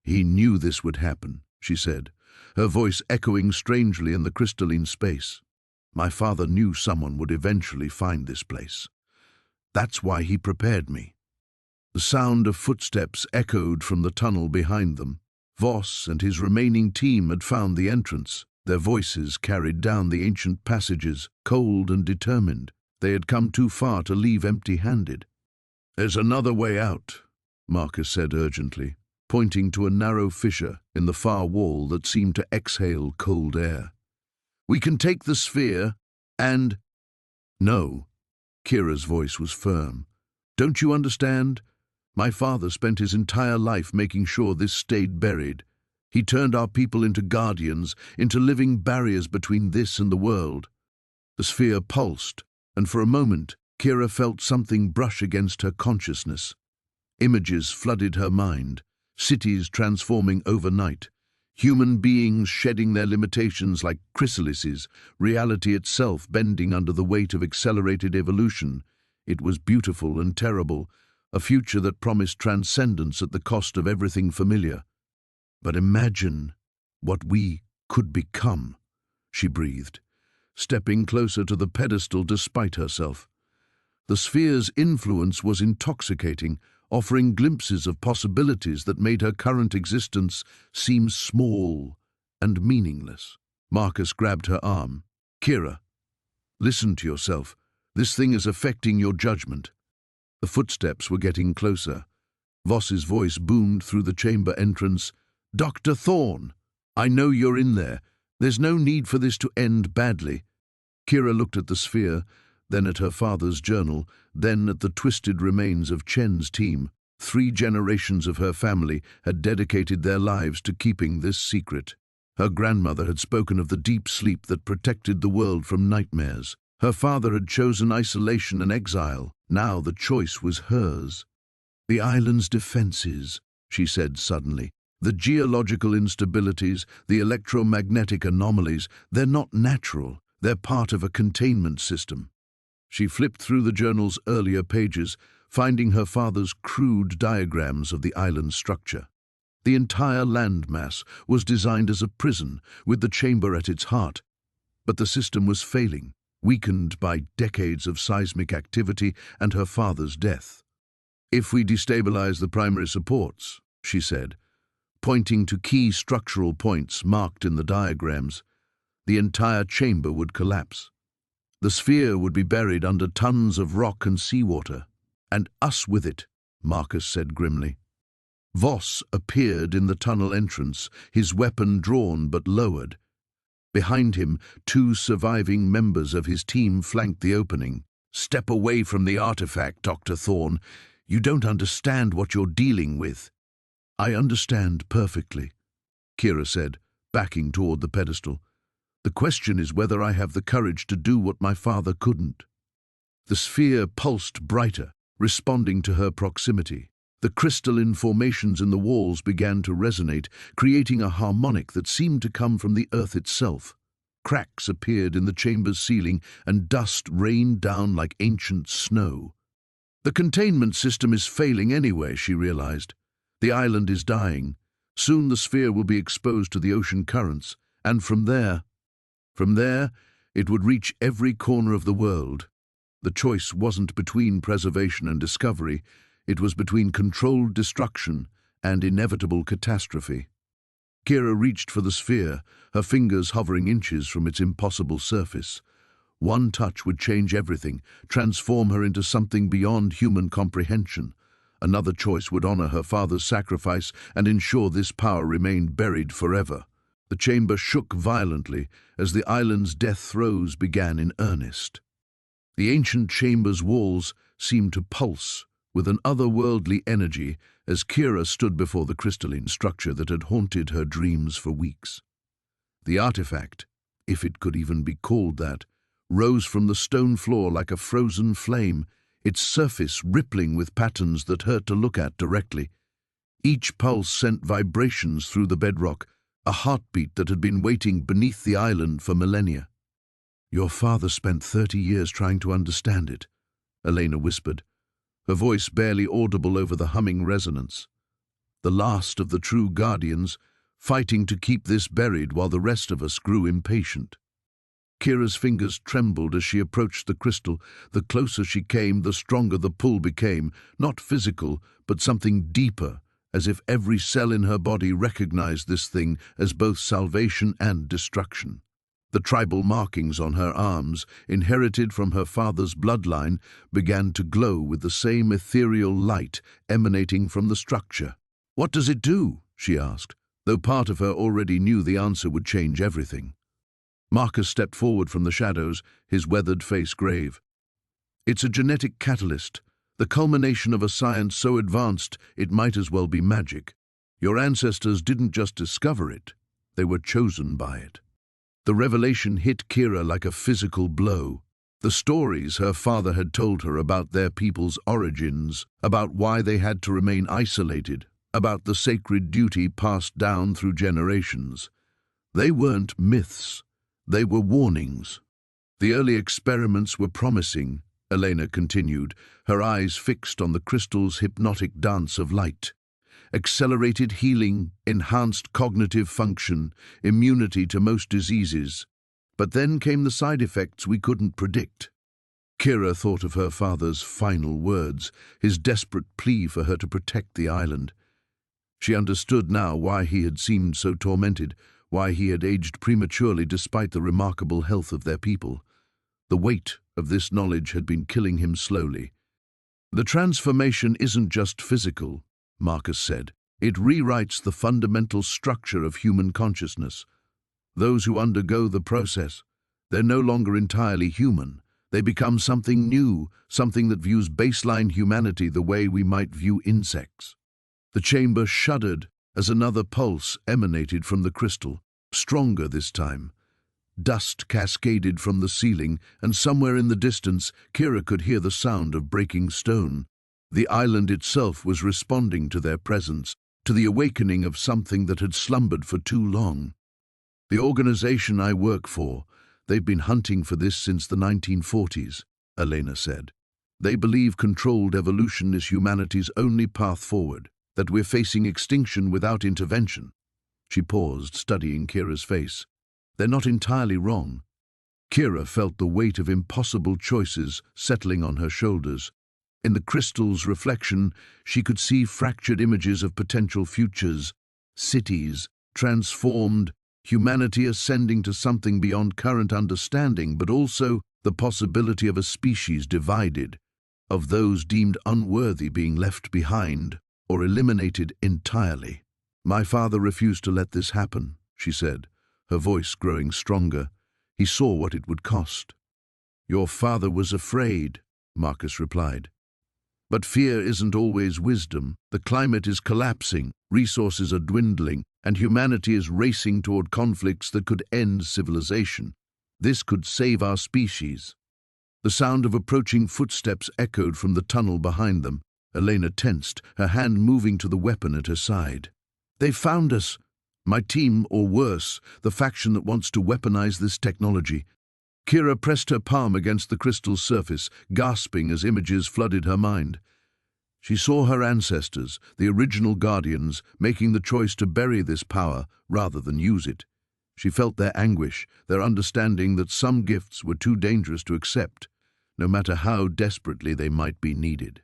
"He knew this would happen," she said, her voice echoing strangely in the crystalline space. "My father knew someone would eventually find this place. That's why he prepared me." The sound of footsteps echoed from the tunnel behind them. Voss and his remaining team had found the entrance. Their voices carried down the ancient passages, cold and determined. They had come too far to leave empty-handed. "There's another way out," Marcus said urgently, pointing to a narrow fissure in the far wall that seemed to exhale cold air. "We can take the sphere and—" "No." Kira's voice was firm. "Don't you understand? My father spent his entire life making sure this stayed buried. He turned our people into guardians, into living barriers between this and the world." The sphere pulsed, and for a moment Kira felt something brush against her consciousness. Images flooded her mind, cities transforming overnight, human beings shedding their limitations like chrysalises, reality itself bending under the weight of accelerated evolution. It was beautiful and terrible, a future that promised transcendence at the cost of everything familiar. "But imagine what we could become," she breathed, stepping closer to the pedestal despite herself. The sphere's influence was intoxicating, offering glimpses of possibilities that made her current existence seem small and meaningless. Marcus grabbed her arm. "Kira, listen to yourself. This thing is affecting your judgment." The footsteps were getting closer. Voss's voice boomed through the chamber entrance. "Dr. Thorne, I know you're in there. There's no need for this to end badly." Kira looked at the sphere, then at her father's journal, then at the twisted remains of Chen's team. 3 generations of her family had dedicated their lives to keeping this secret. Her grandmother had spoken of the deep sleep that protected the world from nightmares. Her father had chosen isolation and exile. Now the choice was hers. "The island's defenses," she said suddenly. "The geological instabilities, the electromagnetic anomalies, they're not natural. They're part of a containment system." She flipped through the journal's earlier pages, finding her father's crude diagrams of the island's structure. The entire landmass was designed as a prison, with the chamber at its heart. But the system was failing, weakened by decades of seismic activity and her father's death. "If we destabilize the primary supports," she said, pointing to key structural points marked in the diagrams, the entire chamber would collapse. The sphere would be buried under tons of rock and seawater. "And us with it," Marcus said grimly. Voss appeared in the tunnel entrance, his weapon drawn but lowered. Behind him, two surviving members of his team flanked the opening. "Step away from the artifact, Dr. Thorne. You don't understand what you're dealing with." "I understand perfectly," Kira said, backing toward the pedestal. "The question is whether I have the courage to do what my father couldn't." The sphere pulsed brighter, responding to her proximity. The crystalline formations in the walls began to resonate, creating a harmonic that seemed to come from the earth itself. Cracks appeared in the chamber's ceiling, and dust rained down like ancient snow. "The containment system is failing anyway," she realized. "The island is dying. Soon the sphere will be exposed to the ocean currents, and from there, it would reach every corner of the world." The choice wasn't between preservation and discovery. It was between controlled destruction and inevitable catastrophe. Kira reached for the sphere, her fingers hovering inches from its impossible surface. One touch would change everything, transform her into something beyond human comprehension. Another choice would honor her father's sacrifice and ensure this power remained buried forever. The chamber shook violently as the island's death throes began in earnest. The ancient chamber's walls seemed to pulse with an otherworldly energy as Kira stood before the crystalline structure that had haunted her dreams for weeks. The artifact, if it could even be called that, rose from the stone floor like a frozen flame, its surface rippling with patterns that hurt to look at directly. Each pulse sent vibrations through the bedrock, a heartbeat that had been waiting beneath the island for millennia. "Your father spent 30 years trying to understand it," Elena whispered, her voice barely audible over the humming resonance. "The last of the true guardians, fighting to keep this buried while the rest of us grew impatient." Kira's fingers trembled as she approached the crystal. The closer she came, the stronger the pull became, not physical, but something deeper, as if every cell in her body recognized this thing as both salvation and destruction. The tribal markings on her arms, inherited from her father's bloodline, began to glow with the same ethereal light emanating from the structure. "What does it do?" she asked, though part of her already knew the answer would change everything. Marcus stepped forward from the shadows, his weathered face grave. "It's a genetic catalyst, the culmination of a science so advanced it might as well be magic. Your ancestors didn't just discover it, they were chosen by it." The revelation hit Kira like a physical blow. The stories her father had told her about their people's origins, about why they had to remain isolated, about the sacred duty passed down through generations. They weren't myths, they were warnings. "The early experiments were promising," Elena continued, her eyes fixed on the crystal's hypnotic dance of light. "Accelerated healing, enhanced cognitive function, immunity to most diseases. But then came the side effects we couldn't predict." Kira thought of her father's final words, his desperate plea for her to protect the island. She understood now why he had seemed so tormented, why he had aged prematurely despite the remarkable health of their people. The weight of this knowledge had been killing him slowly. "The transformation isn't just physical," Marcus said. "It rewrites the fundamental structure of human consciousness. Those who undergo the process, they're no longer entirely human. They become something new, something that views baseline humanity the way we might view insects." The chamber shuddered as another pulse emanated from the crystal, stronger this time. Dust cascaded from the ceiling, and somewhere in the distance, Kira could hear the sound of breaking stone. The island itself was responding to their presence, to the awakening of something that had slumbered for too long. "The organization I work for, they've been hunting for this since the 1940s, Elena said. "They believe controlled evolution is humanity's only path forward, that we're facing extinction without intervention." She paused, studying Kira's face. "They're not entirely wrong." Kira felt the weight of impossible choices settling on her shoulders. In the crystal's reflection, she could see fractured images of potential futures, cities transformed, humanity ascending to something beyond current understanding, but also the possibility of a species divided, of those deemed unworthy being left behind, or eliminated entirely. My father refused to let this happen, she said, her voice growing stronger. He saw what it would cost. Your father was afraid, Marcus replied. But fear isn't always wisdom. The climate is collapsing, resources are dwindling, and humanity is racing toward conflicts that could end civilization. This could save our species. The sound of approaching footsteps echoed from the tunnel behind them. Elena tensed, her hand moving to the weapon at her side. They found us. My team, or worse, the faction that wants to weaponize this technology. Kira pressed her palm against the crystal's surface, gasping as images flooded her mind. She saw her ancestors, the original guardians, making the choice to bury this power rather than use it. She felt their anguish, their understanding that some gifts were too dangerous to accept, no matter how desperately they might be needed.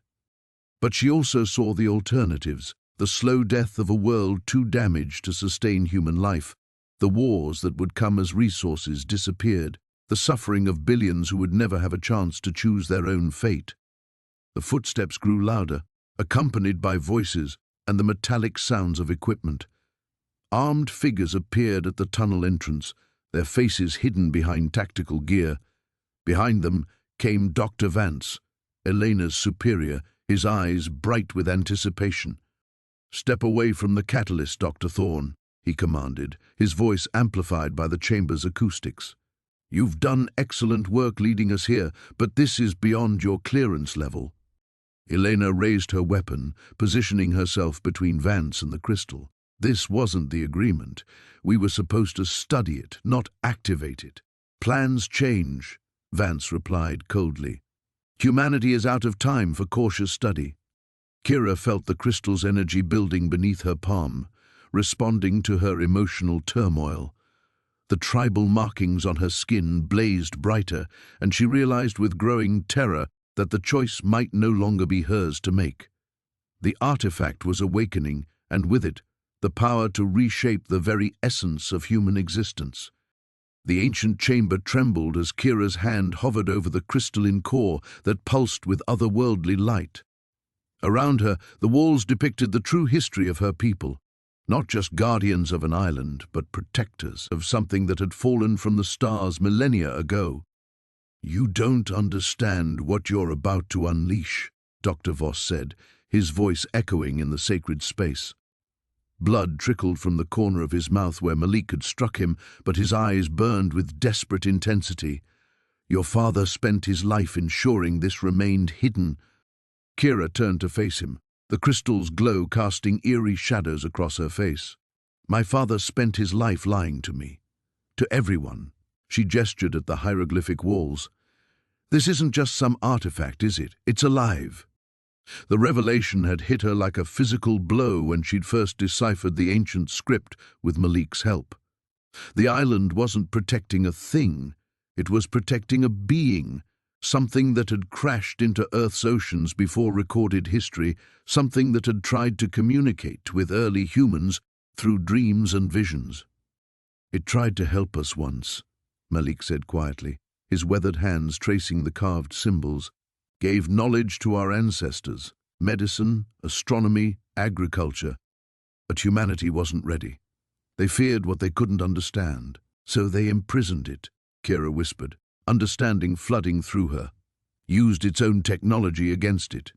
But she also saw the alternatives, the slow death of a world too damaged to sustain human life, the wars that would come as resources disappeared, the suffering of billions who would never have a chance to choose their own fate. The footsteps grew louder, accompanied by voices and the metallic sounds of equipment. Armed figures appeared at the tunnel entrance, their faces hidden behind tactical gear. Behind them came Dr. Vance, Elena's superior, his eyes bright with anticipation. "Step away from the catalyst, Dr. Thorne," he commanded, his voice amplified by the chamber's acoustics. "You've done excellent work leading us here, but this is beyond your clearance level." Elena raised her weapon, positioning herself between Vance and the crystal. "This wasn't the agreement. We were supposed to study it, not activate it." "Plans change," Vance replied coldly. "Humanity is out of time for cautious study." Kira felt the crystal's energy building beneath her palm, responding to her emotional turmoil. The tribal markings on her skin blazed brighter, and she realized with growing terror that the choice might no longer be hers to make. The artifact was awakening, and with it, the power to reshape the very essence of human existence. The ancient chamber trembled as Kira's hand hovered over the crystalline core that pulsed with otherworldly light. Around her, the walls depicted the true history of her people, not just guardians of an island, but protectors of something that had fallen from the stars millennia ago. "You don't understand what you're about to unleash," Dr. Voss said, his voice echoing in the sacred space. Blood trickled from the corner of his mouth where Malik had struck him, but his eyes burned with desperate intensity. "Your father spent his life ensuring this remained hidden." Kira turned to face him, the crystal's glow casting eerie shadows across her face. "My father spent his life lying to me. To everyone." She gestured at the hieroglyphic walls. "This isn't just some artifact, is it? It's alive." The revelation had hit her like a physical blow when she'd first deciphered the ancient script with Malik's help. The island wasn't protecting a thing, it was protecting a being, something that had crashed into Earth's oceans before recorded history, something that had tried to communicate with early humans through dreams and visions. "It tried to help us once," Malik said quietly, his weathered hands tracing the carved symbols. "Gave knowledge to our ancestors, medicine, astronomy, agriculture. But humanity wasn't ready. They feared what they couldn't understand, so they imprisoned it," Kira whispered, understanding flooding through her. "Used its own technology against it."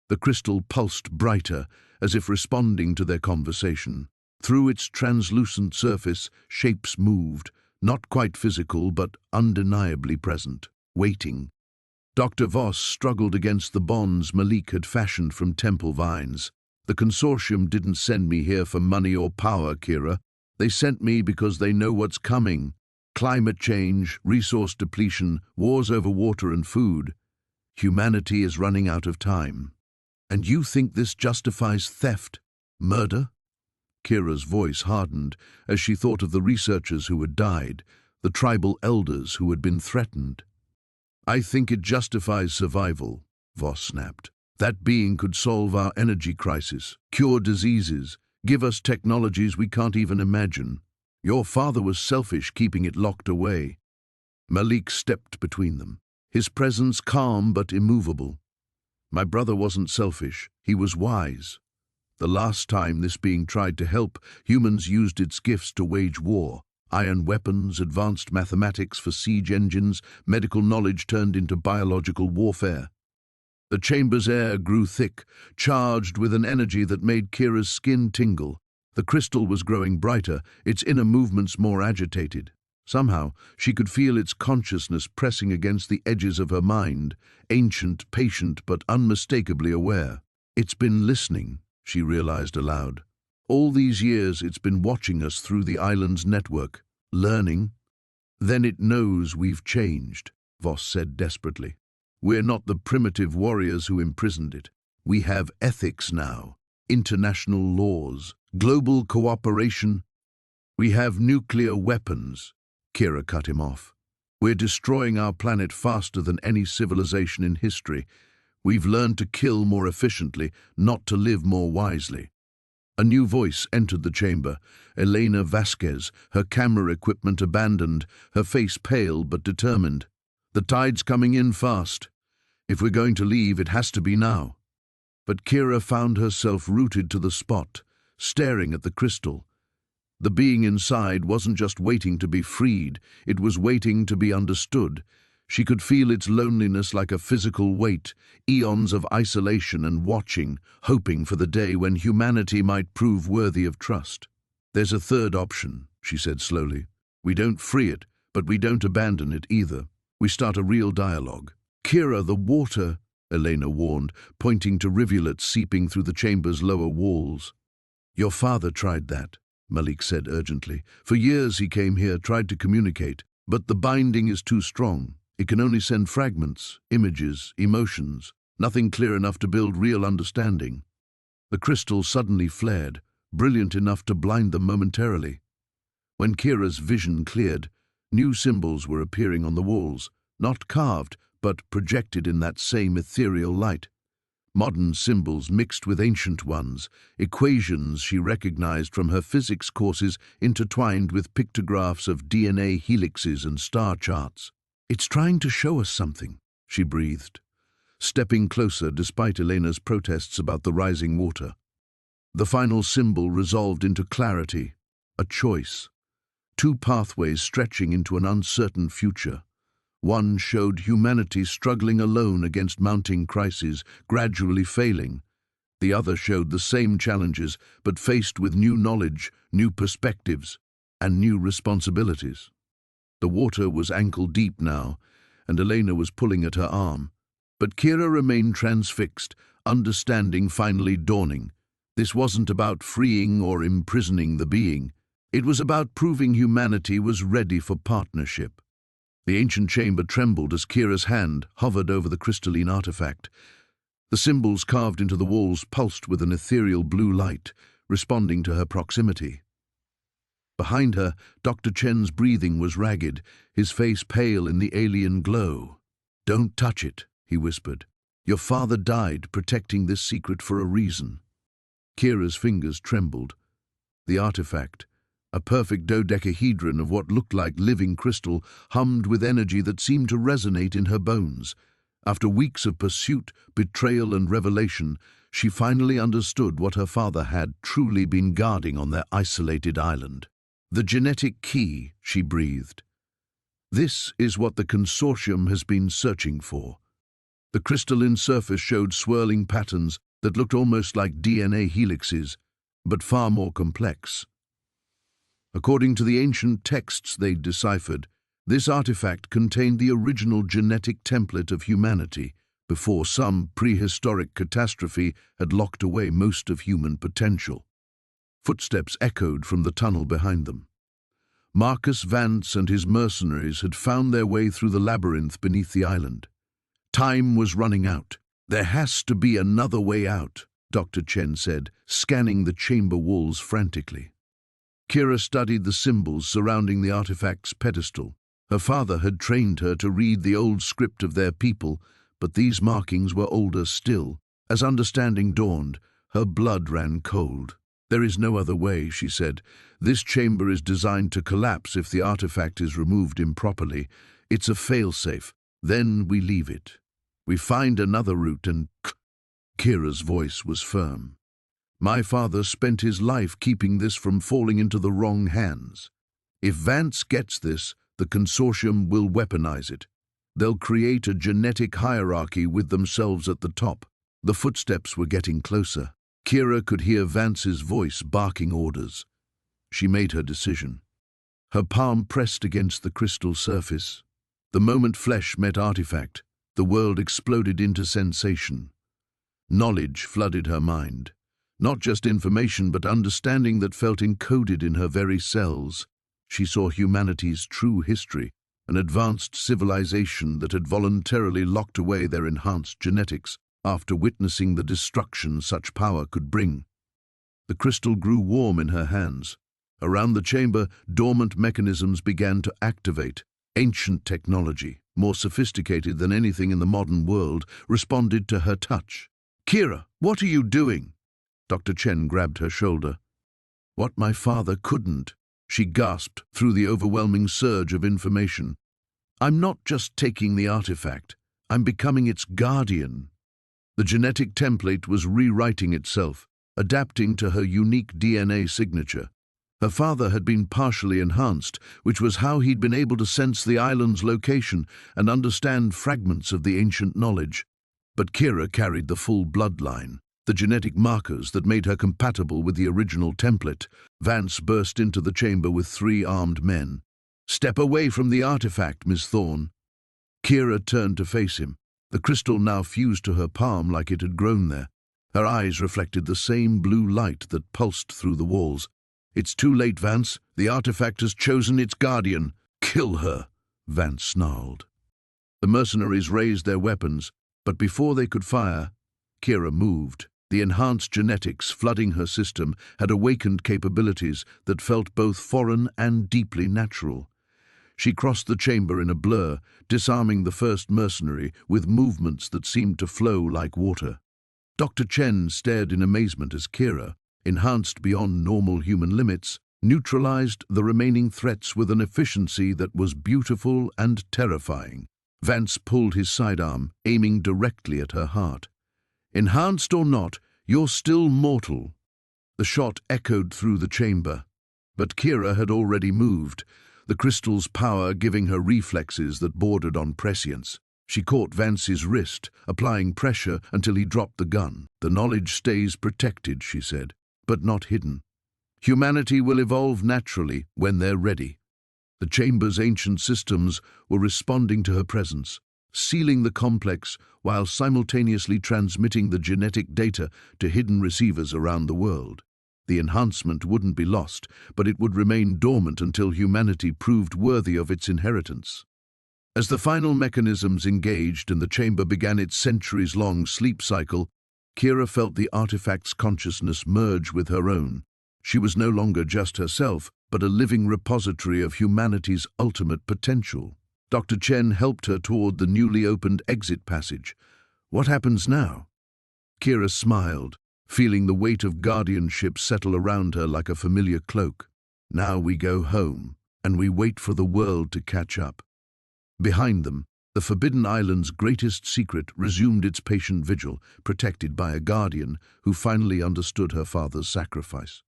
The crystal pulsed brighter, as if responding to their conversation. Through its translucent surface, shapes moved, not quite physical but undeniably present, waiting. Dr. Voss struggled against the bonds Malik had fashioned from temple vines. "The consortium didn't send me here for money or power, Kira. They sent me because they know what's coming. Climate change, resource depletion, wars over water and food. Humanity is running out of time. And you think this justifies theft? Murder?" Kira's voice hardened as she thought of the researchers who had died, the tribal elders who had been threatened. "I think it justifies survival," Voss snapped. "That being could solve our energy crisis, cure diseases, give us technologies we can't even imagine. Your father was selfish keeping it locked away." Malik stepped between them, his presence calm but immovable. "My brother wasn't selfish, he was wise. The last time this being tried to help, humans used its gifts to wage war. Iron weapons, advanced mathematics for siege engines, medical knowledge turned into biological warfare. The chamber's air grew thick, charged with an energy that made Kira's skin tingle. The crystal was growing brighter, its inner movements more agitated. Somehow, she could feel its consciousness pressing against the edges of her mind, ancient, patient, but unmistakably aware. It's been listening, she realized aloud. All these years it's been watching us through the island's network, learning. Then it knows we've changed, Voss said desperately. We're not the primitive warriors who imprisoned it. We have ethics now, international laws, global cooperation. We have nuclear weapons. Kira cut him off. We're destroying our planet faster than any civilization in history. We've learned to kill more efficiently, not to live more wisely. A new voice entered the chamber, Elena Vasquez, her camera equipment abandoned, her face pale but determined. The tide's coming in fast. If we're going to leave, it has to be now. But Kira found herself rooted to the spot, staring at the crystal. The being inside wasn't just waiting to be freed, it was waiting to be understood. She could feel its loneliness like a physical weight, eons of isolation and watching, hoping for the day when humanity might prove worthy of trust. There's a third option, she said slowly. We don't free it, but we don't abandon it either. We start a real dialogue. Kira, the water, Elena warned, pointing to rivulets seeping through the chamber's lower walls. Your father tried that, Malik said urgently. For years he came here, tried to communicate, but the binding is too strong. It can only send fragments, images, emotions, nothing clear enough to build real understanding. The crystal suddenly flared, brilliant enough to blind them momentarily. When Kira's vision cleared, new symbols were appearing on the walls, not carved, but projected in that same ethereal light. Modern symbols mixed with ancient ones, equations she recognized from her physics courses intertwined with pictographs of DNA helixes and star charts. It's trying to show us something, she breathed, stepping closer despite Elena's protests about the rising water. The final symbol resolved into clarity, a choice. Two pathways stretching into an uncertain future. One showed humanity struggling alone against mounting crises, gradually failing. The other showed the same challenges, but faced with new knowledge, new perspectives, and new responsibilities. The water was ankle-deep now, and Elena was pulling at her arm. But Kira remained transfixed, understanding finally dawning. This wasn't about freeing or imprisoning the being. It was about proving humanity was ready for partnership. The ancient chamber trembled as Kira's hand hovered over the crystalline artifact. The symbols carved into the walls pulsed with an ethereal blue light, responding to her proximity. Behind her, Dr. Chen's breathing was ragged, his face pale in the alien glow. "Don't touch it," he whispered. "Your father died protecting this secret for a reason." Kira's fingers trembled. The artifact, a perfect dodecahedron of what looked like living crystal, hummed with energy that seemed to resonate in her bones. After weeks of pursuit, betrayal, and revelation, she finally understood what her father had truly been guarding on their isolated island. "The genetic key," she breathed. "This is what the consortium has been searching for." The crystalline surface showed swirling patterns that looked almost like DNA helixes, but far more complex. According to the ancient texts they'd deciphered, this artifact contained the original genetic template of humanity, before some prehistoric catastrophe had locked away most of human potential. Footsteps echoed from the tunnel behind them. Marcus Vance and his mercenaries had found their way through the labyrinth beneath the island. Time was running out. "There has to be another way out," Dr. Chen said, scanning the chamber walls frantically. Kira studied the symbols surrounding the artifact's pedestal. Her father had trained her to read the old script of their people, but these markings were older still. As understanding dawned, her blood ran cold. "There is no other way," she said. "This chamber is designed to collapse if the artifact is removed improperly. It's a failsafe. Then we leave it. We find another route and—" Kira's voice was firm. My father spent his life keeping this from falling into the wrong hands. If Vance gets this, the consortium will weaponize it. They'll create a genetic hierarchy with themselves at the top. The footsteps were getting closer. Kira could hear Vance's voice barking orders. She made her decision. Her palm pressed against the crystal surface. The moment flesh met artifact, the world exploded into sensation. Knowledge flooded her mind. Not just information, but understanding that felt encoded in her very cells. She saw humanity's true history, an advanced civilization that had voluntarily locked away their enhanced genetics after witnessing the destruction such power could bring. The crystal grew warm in her hands. Around the chamber, dormant mechanisms began to activate. Ancient technology, more sophisticated than anything in the modern world, responded to her touch. "Kira, what are you doing?" Dr. Chen grabbed her shoulder. "What my father couldn't," she gasped through the overwhelming surge of information. "I'm not just taking the artifact, I'm becoming its guardian." The genetic template was rewriting itself, adapting to her unique DNA signature. Her father had been partially enhanced, which was how he'd been able to sense the island's location and understand fragments of the ancient knowledge. But Kira carried the full bloodline, the genetic markers that made her compatible with the original template. Vance burst into the chamber with 3 armed men. "Step away from the artifact, Miss Thorne." Kira turned to face him. The crystal now fused to her palm like it had grown there. Her eyes reflected the same blue light that pulsed through the walls. "It's too late, Vance. The artifact has chosen its guardian." "Kill her," Vance snarled. The mercenaries raised their weapons, but before they could fire, Kira moved. The enhanced genetics flooding her system had awakened capabilities that felt both foreign and deeply natural. She crossed the chamber in a blur, disarming the first mercenary with movements that seemed to flow like water. Dr. Chen stared in amazement as Kira, enhanced beyond normal human limits, neutralized the remaining threats with an efficiency that was beautiful and terrifying. Vance pulled his sidearm, aiming directly at her heart. "Enhanced or not, you're still mortal." The shot echoed through the chamber, but Kira had already moved, the crystal's power giving her reflexes that bordered on prescience. She caught Vance's wrist, applying pressure until he dropped the gun. "The knowledge stays protected," she said, "but not hidden. Humanity will evolve naturally when they're ready." The chamber's ancient systems were responding to her presence, sealing the complex while simultaneously transmitting the genetic data to hidden receivers around the world. The enhancement wouldn't be lost, but it would remain dormant until humanity proved worthy of its inheritance. As the final mechanisms engaged and the chamber began its centuries-long sleep cycle, Kira felt the artifact's consciousness merge with her own. She was no longer just herself, but a living repository of humanity's ultimate potential. Dr. Chen helped her toward the newly opened exit passage. "What happens now?" Kira smiled, feeling the weight of guardianship settle around her like a familiar cloak. "Now we go home, and we wait for the world to catch up." Behind them, the Forbidden Island's greatest secret resumed its patient vigil, protected by a guardian who finally understood her father's sacrifice.